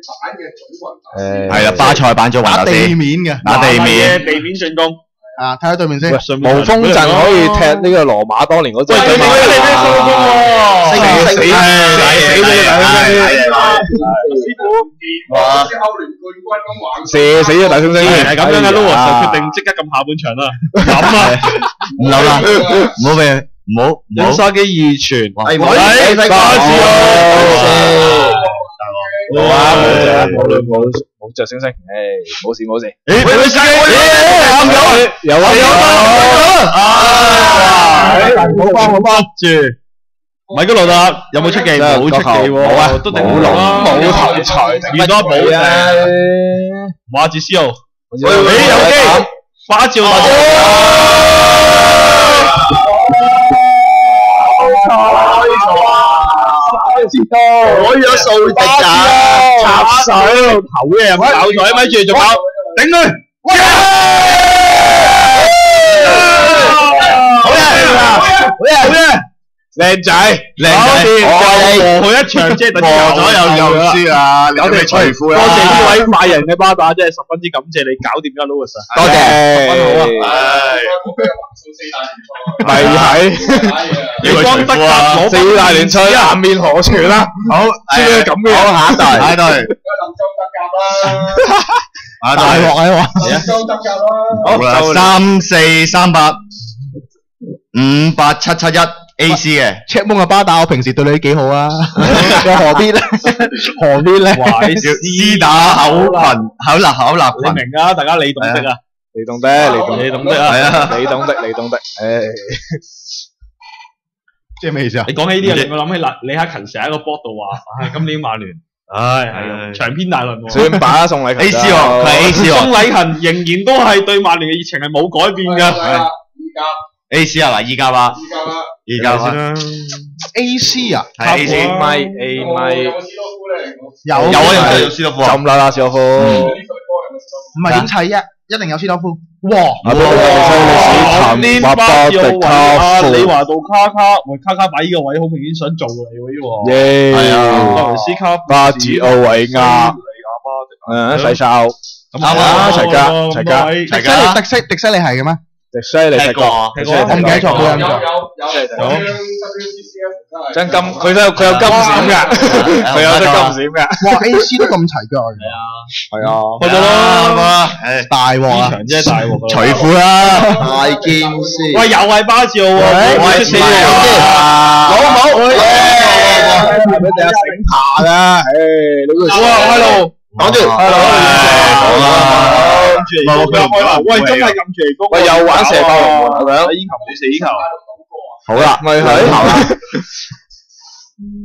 塞版嘅準雲達，係啦，巴塞版咗雲達斯，地面嘅，打地面，地面進攻。啊，睇下對面先。無風陣可以踢呢個羅馬當年嗰隻。喂，你哋咩數攻喎？死你射死咗大猩猩。係咁樣嘅 Louis 就決定即刻撳下半場啦。諗啊，唔諗啦，唔好俾，唔好。溫莎基二傳，係巴士冇啊，冇着星星，冇事冇事。喂，有好幫住。米高魯達有冇出技？冇出技喎，冇啊，都頂唔到啦。冇頭槌，遇到冇啊。馬治斯奧，有機，花照攞咗數值㗎，插水頭嘅又搞水，咪住仲有頂佢。好嘢！靚仔，和佢一場，即係等於和咗又輸啦，你哋除褲啦。多謝呢位賣人嘅巴打，真係十分之感謝你搞掂咗 Louis 啊！多謝，好啊，咪係，你光得攞4大聯賽，顏面何存啦？好，輸咁嘅，好下一隊。大鑊啊！好啦，3438 58771 AC 嘅 check 蒙嘅巴打，我平時對你幾好啊，又何必咧？何必咧？私打口立群，你明啊？大家你懂的啊，你懂得，你懂的啊，係啊，你懂得，即係咩意思啊？你講起呢啲嘢，令我諗起李克勤成日喺個 board 度話，今年曼聯，係長篇大論喎。算把宋禮勤 AC 喎，佢係 AC 喎，宋禮勤仍然都係對曼聯嘅熱情係冇改變㗎。AC 啊嗱，2+啦，2+啦 AC 啊，係 AC A 咪有啊，有斯多夫啊，浸啦斯多夫，唔係點砌啊？一定有斯多夫。哇！連巴迪卡夫，李華道卡卡擺呢個位，好明顯想做嚟喎呢個。係啊，多維斯卡巴治奧維亞，細哨，啱啊，齊家，迪西利係嘅咩？迪西利踢過，我唔記得咗冇印象。真金，佢有金閃㗎，佢有金閃㗎。哇 ！AC 都咁齊腳。係啊，開咗啦，大鑊啊！場真係大鑊，除褲啦，大件事。喂，又係巴治奧喎，喂，死冇，俾你阿醒爬啦，哇，開路，擋住，喂，真係咁奇功，喂，又玩射爆龍門，呢球冇死球，好啦，咪係，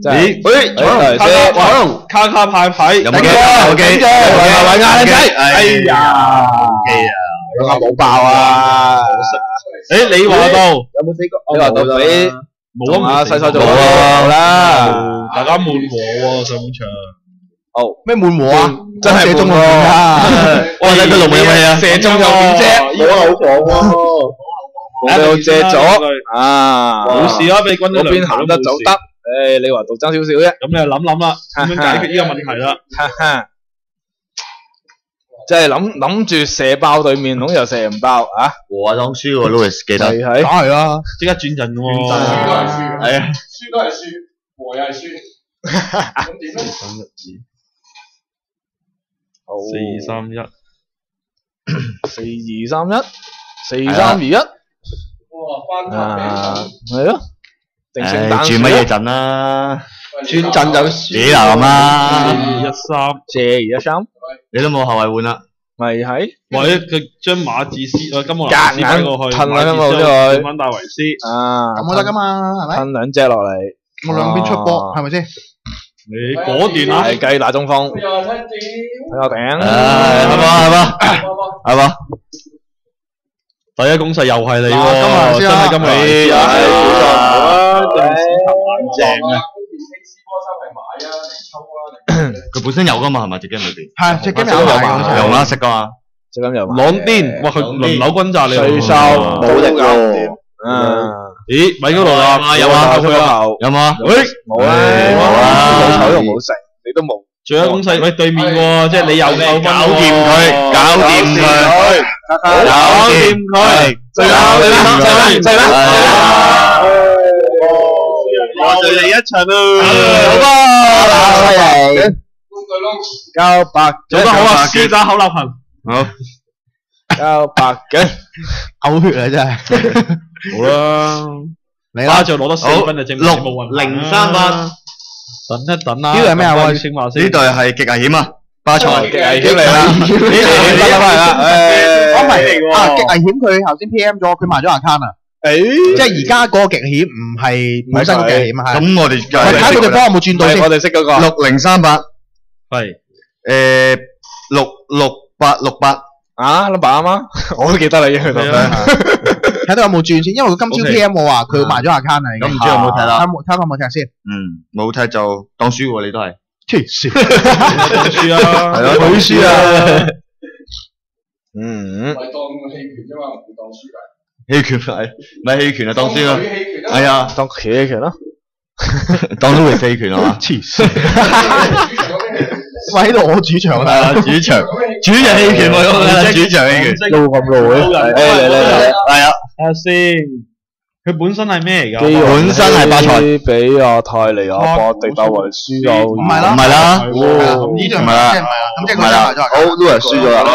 咦？卡卡派牌，有冇機？有機，靚仔，哎呀，冇爆啊！誒，李華道有冇死過？李華道俾冇啊，細細做好啦，大家悶和喎上場。哦，咩悶和啊？真係射中悶啊！哇！你個龍門有咩啊？射中又點啫？冇口防喎，我哋借咗啊！冇事啦，俾軍咗嗰邊行得走得，誒，李華道爭少少啫。咁你就諗啦，點樣解決呢個問題啦？即係諗住射爆對面籠又射唔爆啊！和當輸喎 ，Louis 記得。梗係啦，即刻轉陣喎。係啊，輸都係輸，和又係輸。咁點咧？4-3-1， 4-2-3-1，4-3-2-1。哇！翻拍係咯，定聖誕轉乜嘢陣啦？轉陣就幾難啦4-1-3，你都冇後衞換啦。咪係？或者佢將馬治斯金莫夾硬擺過去，褪兩個出去換翻戴維斯。啊，咁都得噶嘛，係咪？褪兩隻落嚟，我兩邊出波，係咪先？你果斷啦，係計大中鋒，又係睇睇我頂。係嘛？第一攻勢又係你今喎，日真係今日又係小作啊！真係屎頭爛正啊！佢本身有噶嘛，係咪隻 game 裏邊？係隻 game 有埋用啦，識噶嘛？就咁又朗甸，哇佢輪流轟炸你，吹哨冇力喎。咦，咪嗰度啦，有啊，出頭有冇？喂，冇啦，冇彩同冇成，你都冇。最後攻勢喂對面喎，即係你又扣分，搞掂佢，搞掂佢，搞掂佢，最後最啦，我哋一場咯，好啊，交白，做得好啊，輸打口立行，好，交白嘅，嘔血啊真係。好啦，你啦，巴就攞得4分就證明冇運6038。等一等啦，呢隊係咩啊？喂，先話先，呢隊係極危險啊！巴塞極危險嚟啦，呢隊係啦，我唔係啊，極危險佢頭先 PM 咗，佢賣咗 account 啊。即係而家嗰個極險唔係本身個極險啊，係。咁我哋睇佢哋幫有冇轉到先。我哋識嗰個6038，係666868啊，number啱啊，我都記得啦，已經。睇到有冇轉先，因為佢今朝 PM 我話佢賣咗 account 嚟。咁唔知有冇睇啦？睇下有冇睇先。冇睇就當輸喎，你都係。黐線，當輸啊，係咯，當輸啊。唔係當棄權啫嘛，唔會當輸㗎。棄權係，咪棄權啊，當輸咯。係啊，當棄權咯，當都會棄權啊嘛。黐線，喂喺度我主場啊，主場棄權喎，主場棄權。撈咁耐，嚟，係啊，睇下先。佢本身係咩嚟㗎？本身係巴塞，比亞泰利亞巴迪打維輸咗，唔係啦，唔係啦，呢場唔係啦，咁即係佢賣咗。好，Louis輸咗啦。好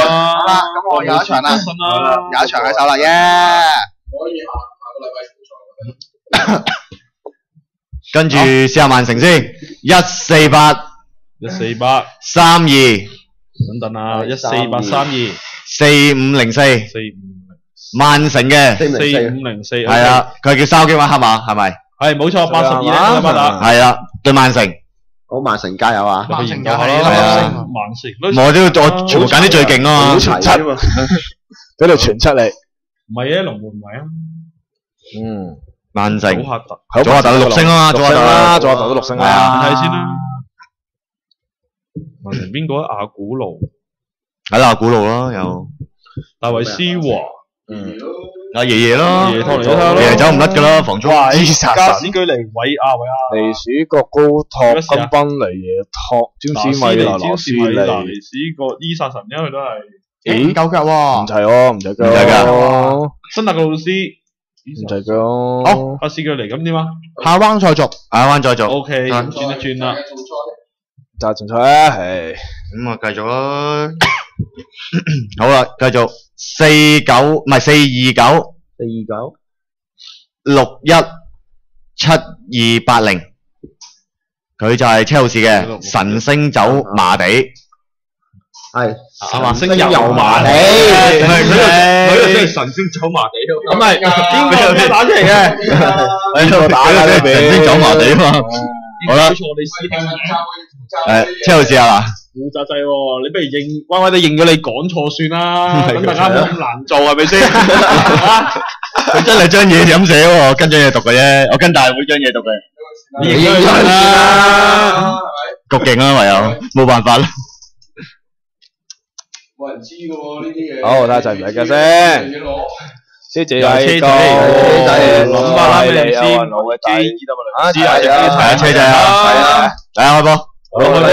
啦，咁我有一場啦，有一場喺手啦，耶！可以下個禮拜跟住試下曼城先，148 148 32，等等啊，14832 4504，曼城嘅4504，係啊，佢叫筲箕灣黑馬係咪？係冇錯，82呢個打係啊，對曼城。好，曼城加油啊！曼城就係係啊，曼城。我全部揀啲最勁啊嘛，全七，俾條全七嚟。唔係啊，龍門唔係啊。曼城。祖克特都6星啊嘛，祖克特都6星啊。睇先啦。曼城邊個啊？阿古路。係啦，阿古路啦，有。大衛斯華。阿爺爺咯，爺爺托尼都睇下咯，爺爺走唔甩噶啦，防中。加斯居尼韋亞，尼史國高托金賓尼耶托，詹士米拿羅斯利，尼史國伊薩神，因為佢都係。咦，夠腳喎？唔齊喎，唔齊腳。唔齊㗎。辛特魯斯。唔齊腳。好，加斯居尼咁點啊？下彎再續。下彎再續。O K，咁轉一轉啦。就重賽啊，係。咁啊，繼續啦。好啦，繼續429唔係429 617280，佢就係車路士嘅神星走馬地，係神星油馬地，佢就真係神星走馬地，咁係邊個打出嚟嘅？邊個打嘅？神星走馬地啊嘛。好啦，車路士啊。負責制喎，你不如認歪歪地認咗你講錯算啦，等大家冇咁難做係咪先？佢真係將嘢咁寫喎，跟張嘢讀嘅啫，我跟大會張嘢讀嘅。你認咗佢啦，夠勁啦，唯有冇辦法啦。冇人知嘅喎呢啲嘢。好，睇下齊唔齊嘅先。車仔係個諗下咩先？係啊，車仔啊，係啊，嚟開波，開波，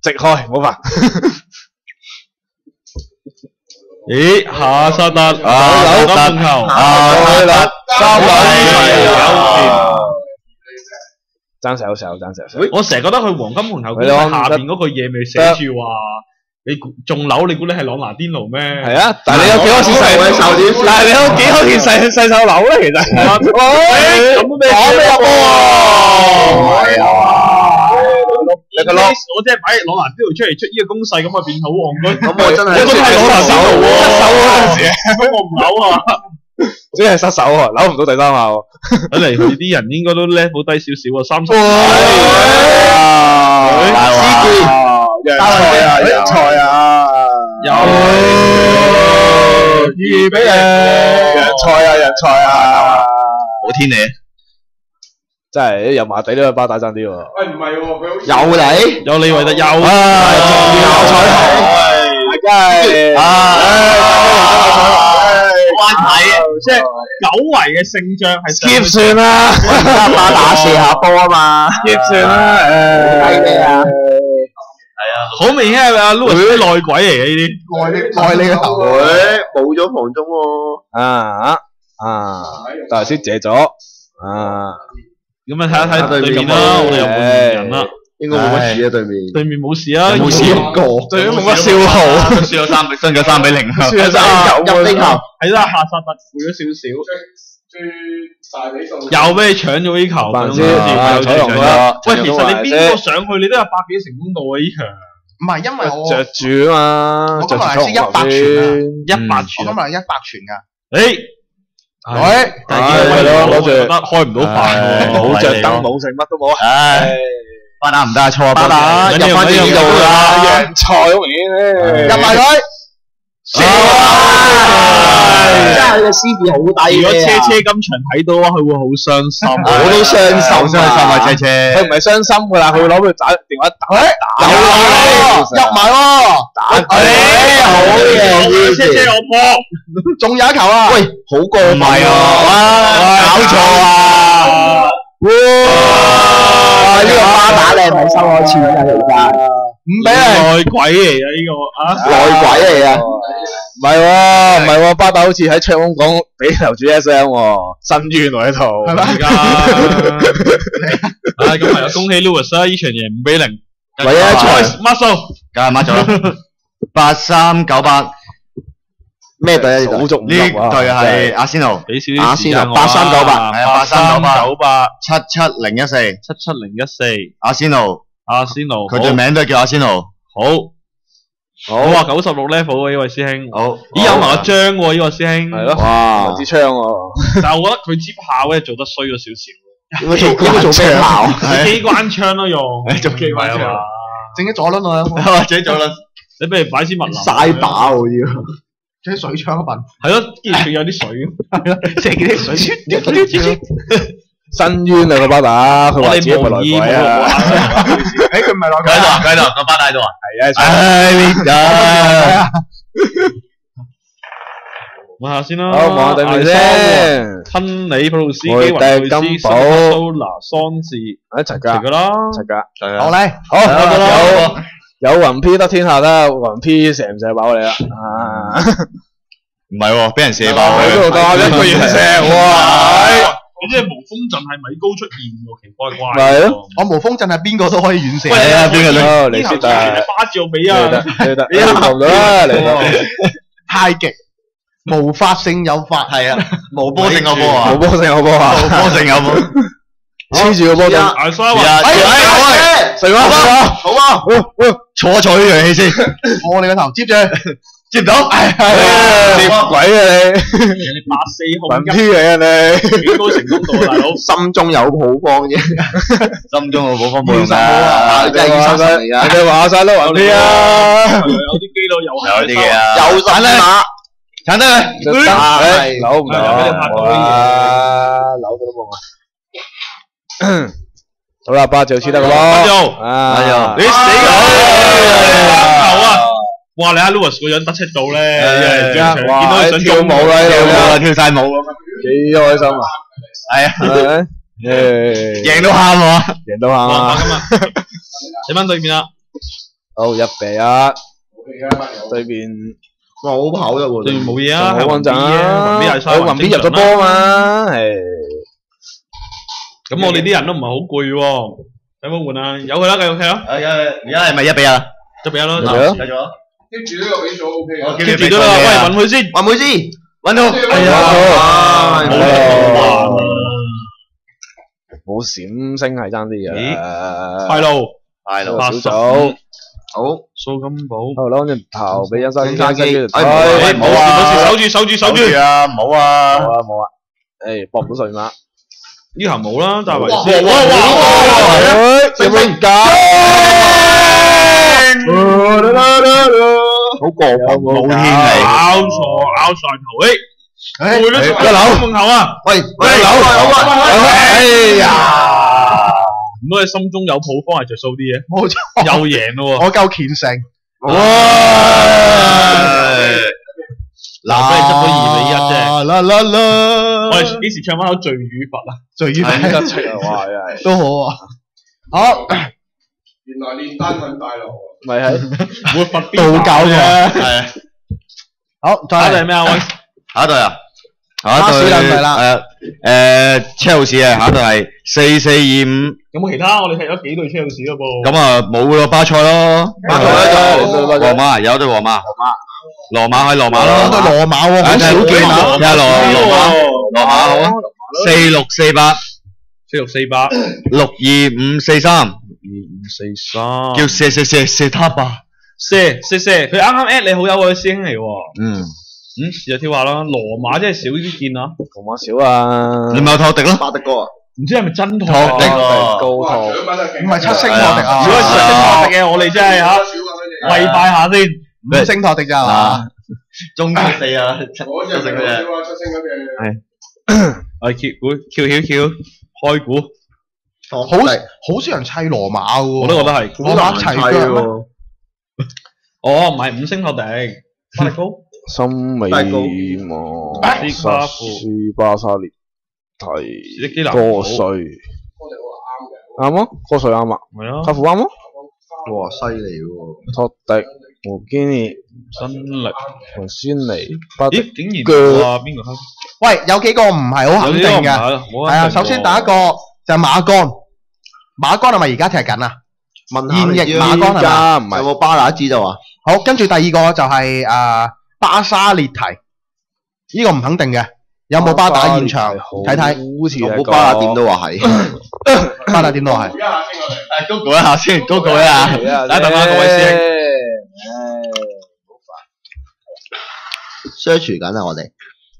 直開，冇煩。咦，夏薩特，3爭手，爭手。我成日覺得佢黃金門口佢下邊嗰個嘢咪寫住話，你中樓，你估你係朗拿甸奴咩？係啊，但係你有幾多錢細？但係你有幾多錢細手樓咧？其實，咁都咩波啊？係啊。我真係擺朗拿甸奴出嚟出呢個攻勢，咁啊變好戇居。咁我真係我都係朗拿甸奴喎，失手嗰陣時，我唔扭啊，真係失手啊，扭唔到第三下喎。睇嚟佢啲人應該都 level 低少少啊，30。人才啊！有2比0，人才啊！好天理。真係油麻地都有巴打爭啲喎。喂，唔係喎，佢好似有李維特有啊，真係關係啊，即係久違嘅勝仗係 skip 算啦，巴打射下波啊嘛 skip 算啦，係咩啊？好明顯係阿 Louis 啲內鬼嚟嘅呢啲，內你個頭，冇咗防中喎。大師借咗咁啊睇一睇對面啦，我哋又換人啦，應該冇乜事啊，對面。對面冇事啊，冇事對面冇乜消耗，輸咗3比分咗3比0，輸咗3-9入呢球。係啦，夏薩特負咗少少，大比數。又俾你搶咗呢球，彩虹啦。喂，其實你邊個上去你都有百幾成功度啊呢場。唔係因為我着住啊嘛，我今日係先100傳啊， 100傳，我今日係100傳㗎。誒，但係咯，攞住開唔到飯喎，冇着燈冇剩乜都冇，唉，巴打唔得啊，錯啊，巴打入翻呢度啦，贏賽好明顯，入埋佢。真係個 CD 好低嘅。如果車今場睇到嘅話，佢會好傷心。我都傷心啊，車。佢唔係傷心㗎啦，佢會攞佢打電話打。有入埋喎，好嘅，車我破，仲有一球啊！喂，好過唔係喎，搞錯啊！哇！呢個巴打你係咪收我錢啊？而家唔俾你內鬼嚟啊！呢個啊，內鬼嚟啊！唔係喎，巴打好似喺窗講俾樓主 SM 喎，深淵喎呢套，係咪？咁係啊！恭喜 Lewis 啦！呢場贏5-0，唯一一場 Marshall，梗係 mark 咗啦，8398。咩隊啊？呢隊係阿仙奴，俾少啲時間我。8398，係啊，8398，77014，阿仙奴，佢隊名都係叫阿仙奴。好啊，96 level 呢位師兄。好，咦有埋個章喎呢個師兄。係咯。哇，支槍喎。但係我覺得佢支炮咧做得衰咗少少。應該做咩炮？機關槍咯用。做機關槍。整啲左輪啊，或者左輪。你不如擺支密林。嘥把喎要。整啲水槍一笨。係咯，跟住佢有啲水。係咯，成啲水。深淵啊個巴打，佢話自己唔係內鬼啊！佢唔係內鬼啊！喺度，個巴打喺度啊！係啊，望下先啦。好，望下對面先。吞你普魯斯基、雲佩斯、蘇拿、桑治一齊㗎，㗎啦，一齊㗎。好嚟，好有雲 P 得天下啦，雲 P 射唔射爆你啦？啊，唔係喎，俾人射爆佢。喺度一個月射哇！你即係無風陣係米高出現喎，奇怪怪。係咯，我無風陣係邊個都可以遠射。係啊，邊個都。你先得。巴照比啊！你得，你行到啦，你太極無法勝有法，係啊，無波勝有波啊，冇波勝有波啊，無波勝有波。黐住個波陣。阿沙話：食啦，好啊，坐一坐呢樣戲先。我你個頭接住。接唔到，接鬼啊你！人哋84號雲 P 嚟啊你！幾高成功度啊大佬？心中有抱方啫，心中有抱方冇用㗎，真係要殺神嚟㗎！你哋話晒啦雲 P 啊！有啲機咯，有啲嘅啊，有神馬，鏟得佢，扭唔到啊！扭到都冇啊！好啦，八就黐得㗎咯，你死我！哇！你阿 Lewis 個樣得戚到咧，見到佢想跳舞啦，跳晒舞咁，幾開心啊！係啊，贏到喊喎，贏到喊啊！你翻對面啦，好1-1，對面哇好跑得喎，對面冇嘢啊，好穩陣啊！雲 P 入咗波嘛，係。咁我哋啲人都唔係好攰喎，有冇換啊？有佢啦，繼續踢咯。而家係咪1-1啊？1-1咯，繼續。跟住呢個比數 OK 啊，接住咗啦，喂，揾佢先，雲佩斯，揾到，冇閃星係爭啲嘅，快路，小組，好，蘇金寶，好攞隻頭俾一生加機，冇啊，守住啊，冇啊，誒，搏唔到水馬，呢行冇啦，戴維斯，有冇唔加？好過分，冇天理，拗晒頭，會都一樓門口啊，喂，樓，哎呀，唔通你心中有抱方係着數啲嘢？冇錯，又贏咯喎，我夠虔誠，嗱，俾你執到2-1啫，啦，我哋幾時唱翻首罪與罰啊？罪與罰得戚啊！哇，都好啊，好。原來練單份大佬，咪係會罰邊道教嘅，係，好，再下一隊係咩啊？喂，下一隊啊，下一隊啦，車路士啊，下一隊係4425，有冇其他？我哋踢咗幾隊車路士咯噃。咁啊冇咯，巴塞咯，皇馬有隊皇馬，羅馬係羅馬咯，對羅馬喎，好少見啊，睇下羅馬好啊，4648，62543。2543，叫射他吧，射，佢啱啱 at 你好友嘅師兄嚟喎。試下跳下啦。羅馬真係少啲見啊。羅馬少啊。你咪有托迪咯，巴迪哥啊，唔知係咪真托迪高托，唔係7星托迪啊，如果7星托迪嘅，我哋真係嚇跪拜下先。 5星托迪咋係嘛？中出四啊，嗰隻係出聲嗰隻。係橋開估，好少人砌羅馬嘅喎。我都覺得係。羅馬齊腳咩？哦，唔係五星托地，巴力高。森美望巴沙列提哥瑞，啱啊，哥瑞啱啊，係啊，卡夫啱啊，哇，犀利喎！托迪、胡堅尼、新力同先尼，咦，竟然哇邊個？喂，有幾個唔係好肯定嘅，係啊，首先第一個就係馬干，馬干係咪而家踢緊啊？問下現役馬干係嘛？有冇巴打知道啊？好，跟住第二個就係巴沙列提，呢個唔肯定嘅，有冇巴打現場睇睇？好似冇巴打點都話係，巴打點都話係。Google 一下先，Google 一下，等下各位師兄。search 緊啊，我哋。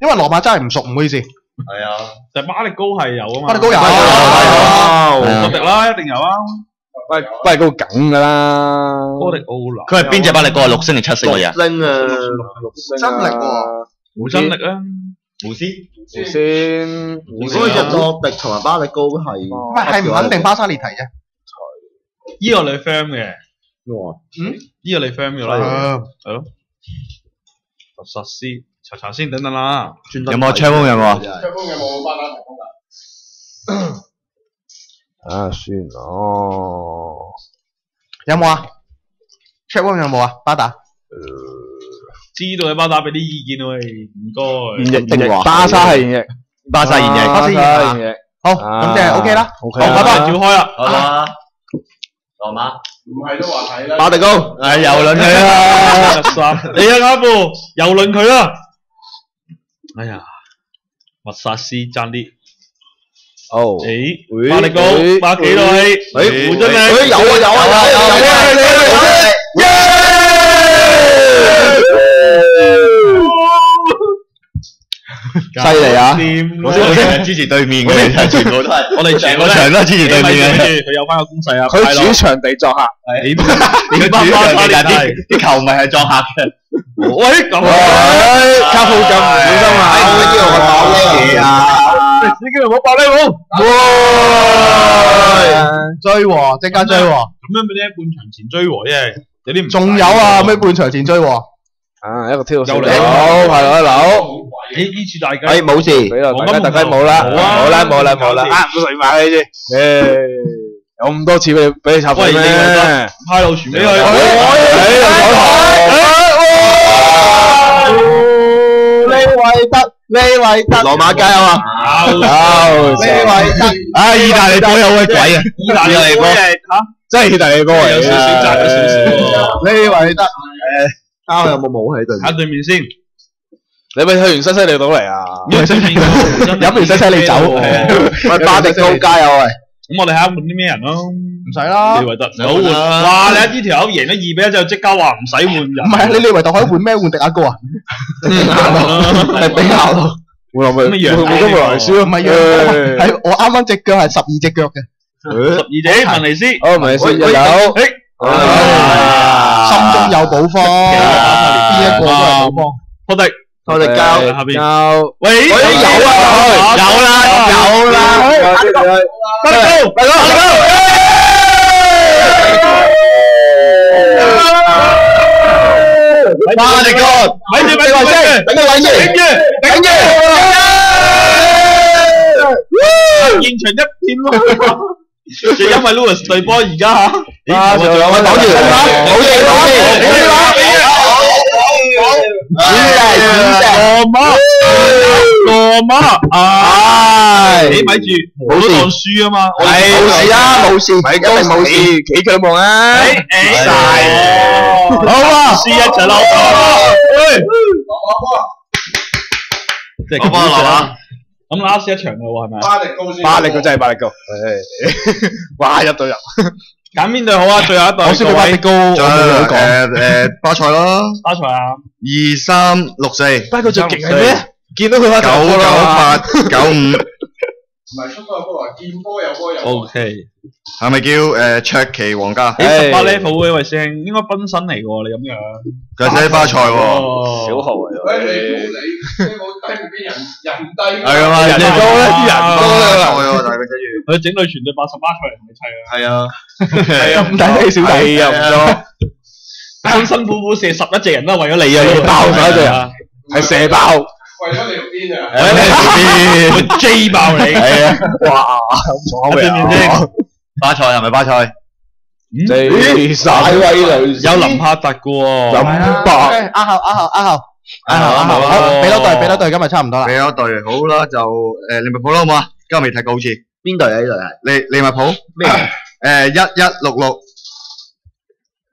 因為羅馬真係唔熟，唔好意思。係啊，但巴力高係有啊嘛。巴力高有，托迪啦，一定有啊。巴力高梗噶啦。哥迪奧拿。佢係邊隻巴力高啊？6星定7星嗰隻？拎啊，真力喎，冇真力啊。胡斯先，如果隻托迪同埋巴力高係，唔係唔肯定巴沙列提啫。依個你 firm 嘅。哇，依個你 firm 嘅啦。係咯。特薩斯。查先，等等啦。有冇槍鋒有冇啊？槍鋒有冇巴打提供㗎？啊，算咯。有冇啊 ？check room 有冇啊？巴打。知道嘅巴打俾啲意見喂，唔該。現役，巴沙係現役，巴沙現役。好，咁即係 OK 啦。OK，好，拜拜，照開啦。好啦，羅馬。唔係都話睇啦。巴迪高，係遊輪佢啦。你啊，阿布，遊輪佢啦。哎呀，密薩斯爭啲。哦。誒，巴力高，巴幾耐？胡真力。有啊，犀利啊！我哋支持對面嘅，全部都係我哋成個場都係支持對面嘅。佢有翻個攻勢啊！佢主場地作客，你主場地但啲球迷係作客嘅。喂，咁卡夫咁唔小心啊！自己唔好爆呢喎！追和，即刻追和。咁樣俾你喺半場前追和啫，有啲唔。仲有啊？咩半場前追和？啊，一個挑又嚟，好，係咯，呢次大雞，冇事，俾啦，大雞冇啦，冇啦，唔好水馬你先，有咁多次俾你插飛咩？派路傳俾佢，呢位德，羅馬加油啊！呢位德，啊，意大利波有位鬼啊！意大利波真係意大利波嚟，有少少賺咗少少。呢位德，啱有冇武器對？喺對面先。你咪去完西西里島嚟啊？飲完西西里酒，喂，巴迪高加油喂！咁我哋睇下換啲咩人咯？唔使啦。利維特，唔好換。哇！你睇呢條友贏咗2-1之後，即刻話唔使換人。唔係，你利維特可以換咩？換迪亞高啊？係比較咯。換落咪換咗梅萊斯咯？唔係樣，係我啱啱隻腳係12隻腳嘅。12隻文尼斯。哦，文尼斯又有。心中有寶方。呢一個都係寶方。托迪。我哋交下邊。喂，有啊，巴迪高，咪住，頂住，現場一片咯。就因為 Louis 隊波而家嚇。仲有位擋住，羅馬，你咪住，冇當輸啊嘛，冇事啦，冇事，咪一定冇事，幾強望啊！晒，好啊，輸一場咯，即係咁啦嘛。咁 last 一場嘅喎係咪？巴力高真係巴力高，哇入到入。揀邊隊好啊？最後一隊。我先俾巴迪高，巴塞咯，巴塞啊2364，巴迪高最勁係咩？見到佢99895，唔係出波有波啊，見波有波有。O K， 係咪叫卓奇皇家？18 level 嘅位師兄，應該奔身嚟嘅喎，你咁樣。佢係巴塞喎，小號嚟喎。喂，你冇低邊人低。係啊嘛，人哋多咧，啲人多咧，大概跟住。佢整隊全隊88賽嚟同你砌啊。係啊，係啊，咁抵你小弟又唔多。辛辛苦苦射11隻人啦，為咗你啊，要爆11隻人，係射爆。為咗你條邊啊！為咗你條邊，我 J 爆你。係啊，哇，咁爽嘅。巴塞係咪巴塞？大威女有林柏特嘅喎。林柏。好，俾多隊，今日差唔多啦。俾多隊，好啦，就利物浦啦，好唔好啊？今日未睇過好似。邊隊啊？呢隊係利物浦咩？1166。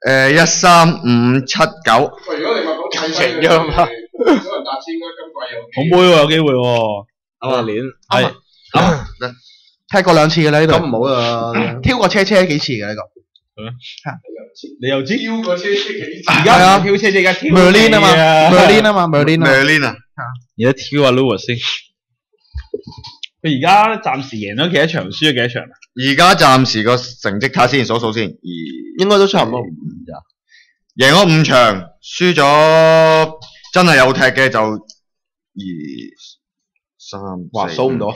13579。喂，如果利物浦睇情㗎嘛？可能達千應該今季有。捧杯喎，有機會喎。今年係。踢過2次嘅啦呢度。咁唔好啦。挑過車幾次嘅呢個。你又知？挑過車幾次？而家挑車而家挑。Merlin 啊嘛 ，Merlin 啊。而家挑阿 Lewis 先。佢而家暫時贏咗幾多場，輸咗幾多場啊？而家暫時個成績睇先，數先。應該都差唔多。贏咗5場，輸咗真係有踢嘅就2、3，哇，數唔到。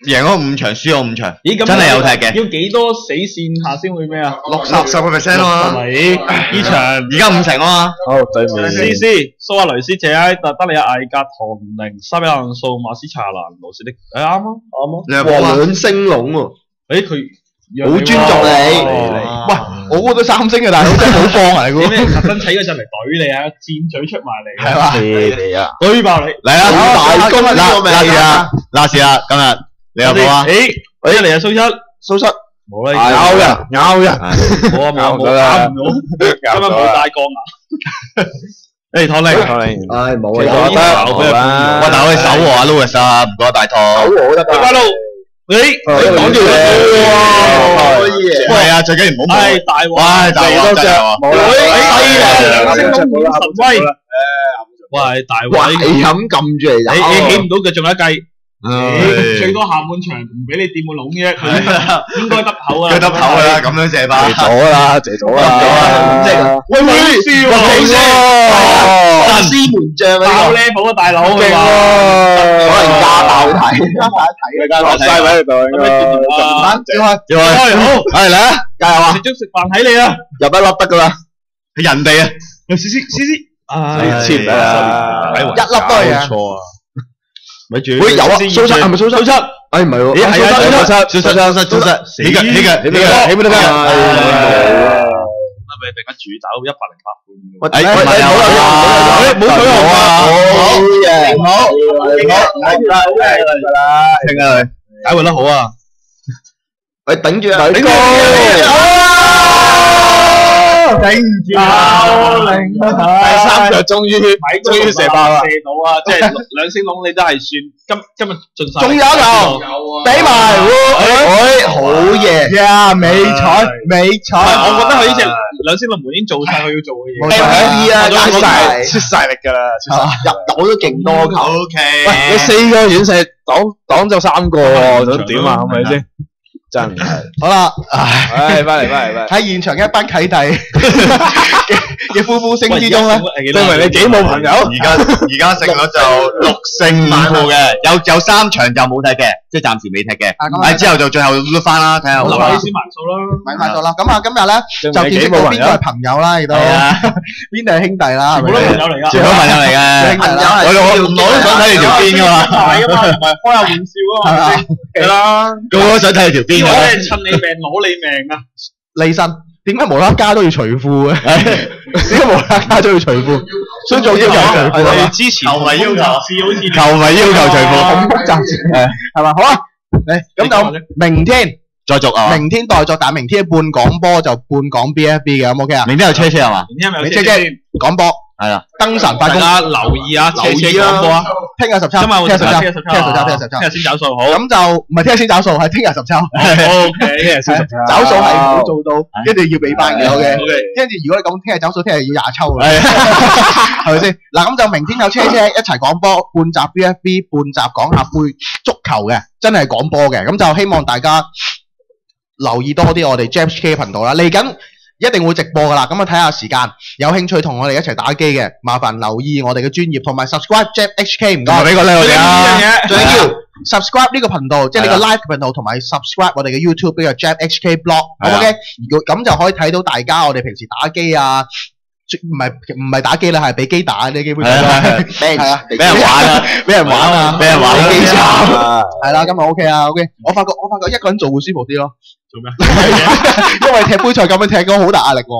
贏咗5場，輸咗5場。咦，咁真係有踢嘅。要幾多死線下先會咩啊？60% 啊嘛。呢場而家5成啊嘛。好，對面。C 蘇亞雷斯、謝埃特、德里亞、艾格、唐寧、沙比亞素、馬斯查蘭、羅士的，啱啊，啱啊。哇，兩星龍喎。佢好尊重你。喂，我估到3星嘅大佬真係好放嚟嘅。點解特登砌嗰陣嚟懟你啊？箭嘴出埋嚟。係嘛？你啊，懟爆你。嚟啊！大功啦！嗱時啊，今日你有冇啊？誒嚟啊，蘇七。冇啦，咬人。冇打唔到。今日冇大鋼啊！誒，唐寧。唉，冇啊，得啦。喂，大佬你守我啊 ，Louis 啊，唔該大堂。守我得㗎。拜拜路。你講住哇，可以嘅。係啊，最緊要唔好冇。大鑊。哇，大鑊真係。冇啦。犀利。神威。喂，大鑊。係咁撳住嚟。你起唔到嘅，仲有一計。最多下半場唔俾你掂個籠啫，應該得口啊！佢得口啦，咁樣射吧。謝咗啦，即係喂，笑大師門將爆 level 啊，大佬！勁喎，可能加爆睇，加落晒位喺度。好，係嚟啊！加油啊！食粥食飯睇你啊！入一粒得噶啦，係人哋啊！試，千啊，一粒都係啊！錯啊！咪住，會有啊！蘇七係咪蘇七？哎，唔係喎，係啊，蘇七，呢個，起唔到㗎。俾突然間煮走108半。喂，唔係啊！冇取我啊！好嘢，好，聽下佢解圍得好啊！喂，頂住啊！頂唔住啊！第3腳終於射爆啦！射到啊！即係兩星籠你都係算今日盡晒。仲有一球，俾埋，好嘢呀！美彩，我覺得佢呢隻兩星籠門已經做晒佢要做嘅嘢。MVP 啊，出晒力㗎啦！入到都勁多球。OK。喂，你4個遠射擋就3個喎，想點啊？係咪先？真係好啦，唉，翻嚟，喺現場一班契弟嘅呼呼聲之中咧，證明你幾冇朋友。而家勝率就6勝5負嘅，有3場就冇踢嘅，即係暫時未踢嘅。之後就最後碌翻啦，睇下好啦。先埋數啦，埋數啦。咁啊，今日咧就見識到邊個係朋友啦，亦都邊度係兄弟啦，係咪？好多朋友嚟㗎，全部朋友嚟嘅。我都想睇你條邊㗎嘛，係啊嘛，唔係開下玩笑啊嘛，係啦，個個都想睇你條邊。我係趁你命攞你命啊！利申，點解無啦加都要除褲嘅？點解無啦加都要除褲？所以做要求除褲係之前球迷要求，好似球迷要求除褲，咁複雜係嘛？好啊，咁就明天再續啊！明天待續，但係明天半講波就半講 BFB 嘅，咁 OK 啊？明天有車係嘛？明天咪有車講波。係啦，燈神發功，大家留意啊，車講波啊！聽日17，今日聽日先找數好。咁就唔係聽日先找數，係聽日17。OK，聽日先找數係唔好做到，一定要俾翻嘅。OK，跟住如果你咁聽日找數，聽日要20抽嘅，係咪先？嗱，咁就明天有車一齊講波，半集 BFB，半集講下杯足球嘅，真係講波嘅，咁就希望大家留意多啲我哋 JHK 頻道啦，嚟緊一定會直播噶啦，咁啊睇下時間，有興趣同我哋一齊打機嘅，麻煩留意我哋嘅專頁，同埋 subscribe JHK 唔該，俾個 like 我哋啊，最緊要 subscribe 呢個頻道，即係呢個 live 頻道，同埋 subscribe 我哋嘅 YouTube 呢個 JHK Blog， OK， 咁就可以睇到大家我哋平時打機啊。唔係打機啦，係俾機打呢，基本上係啊，俾人玩啊，俾人玩機場，係啦，今日 OK 啊 ，OK， 我發覺一個人做會舒服啲咯。做咩？因為踢杯賽咁樣踢咗好大壓力喎。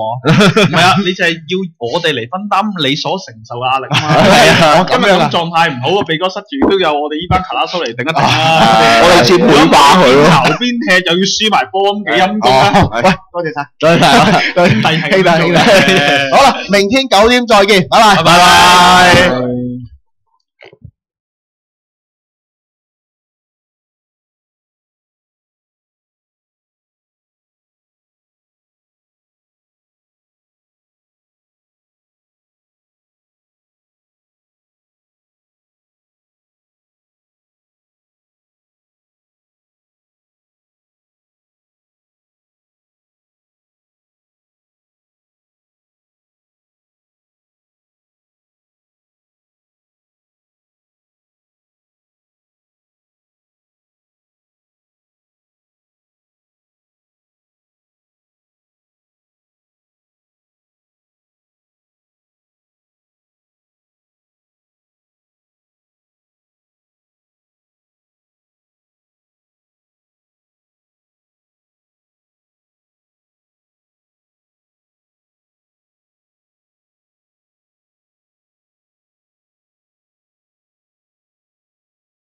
唔係啊，你就係要我哋嚟分擔你所承受嘅壓力啊嘛。係啊，今日咁狀態唔好，鼻哥塞住，都有我哋呢班卡拉蘇嚟頂一頂啊。我哋接盤霸佢咯。邊邊踢又要輸埋波咁幾陰功啊！喂，多謝晒，多謝晒，兄弟，好啦，明天9點再見，拜拜，拜拜。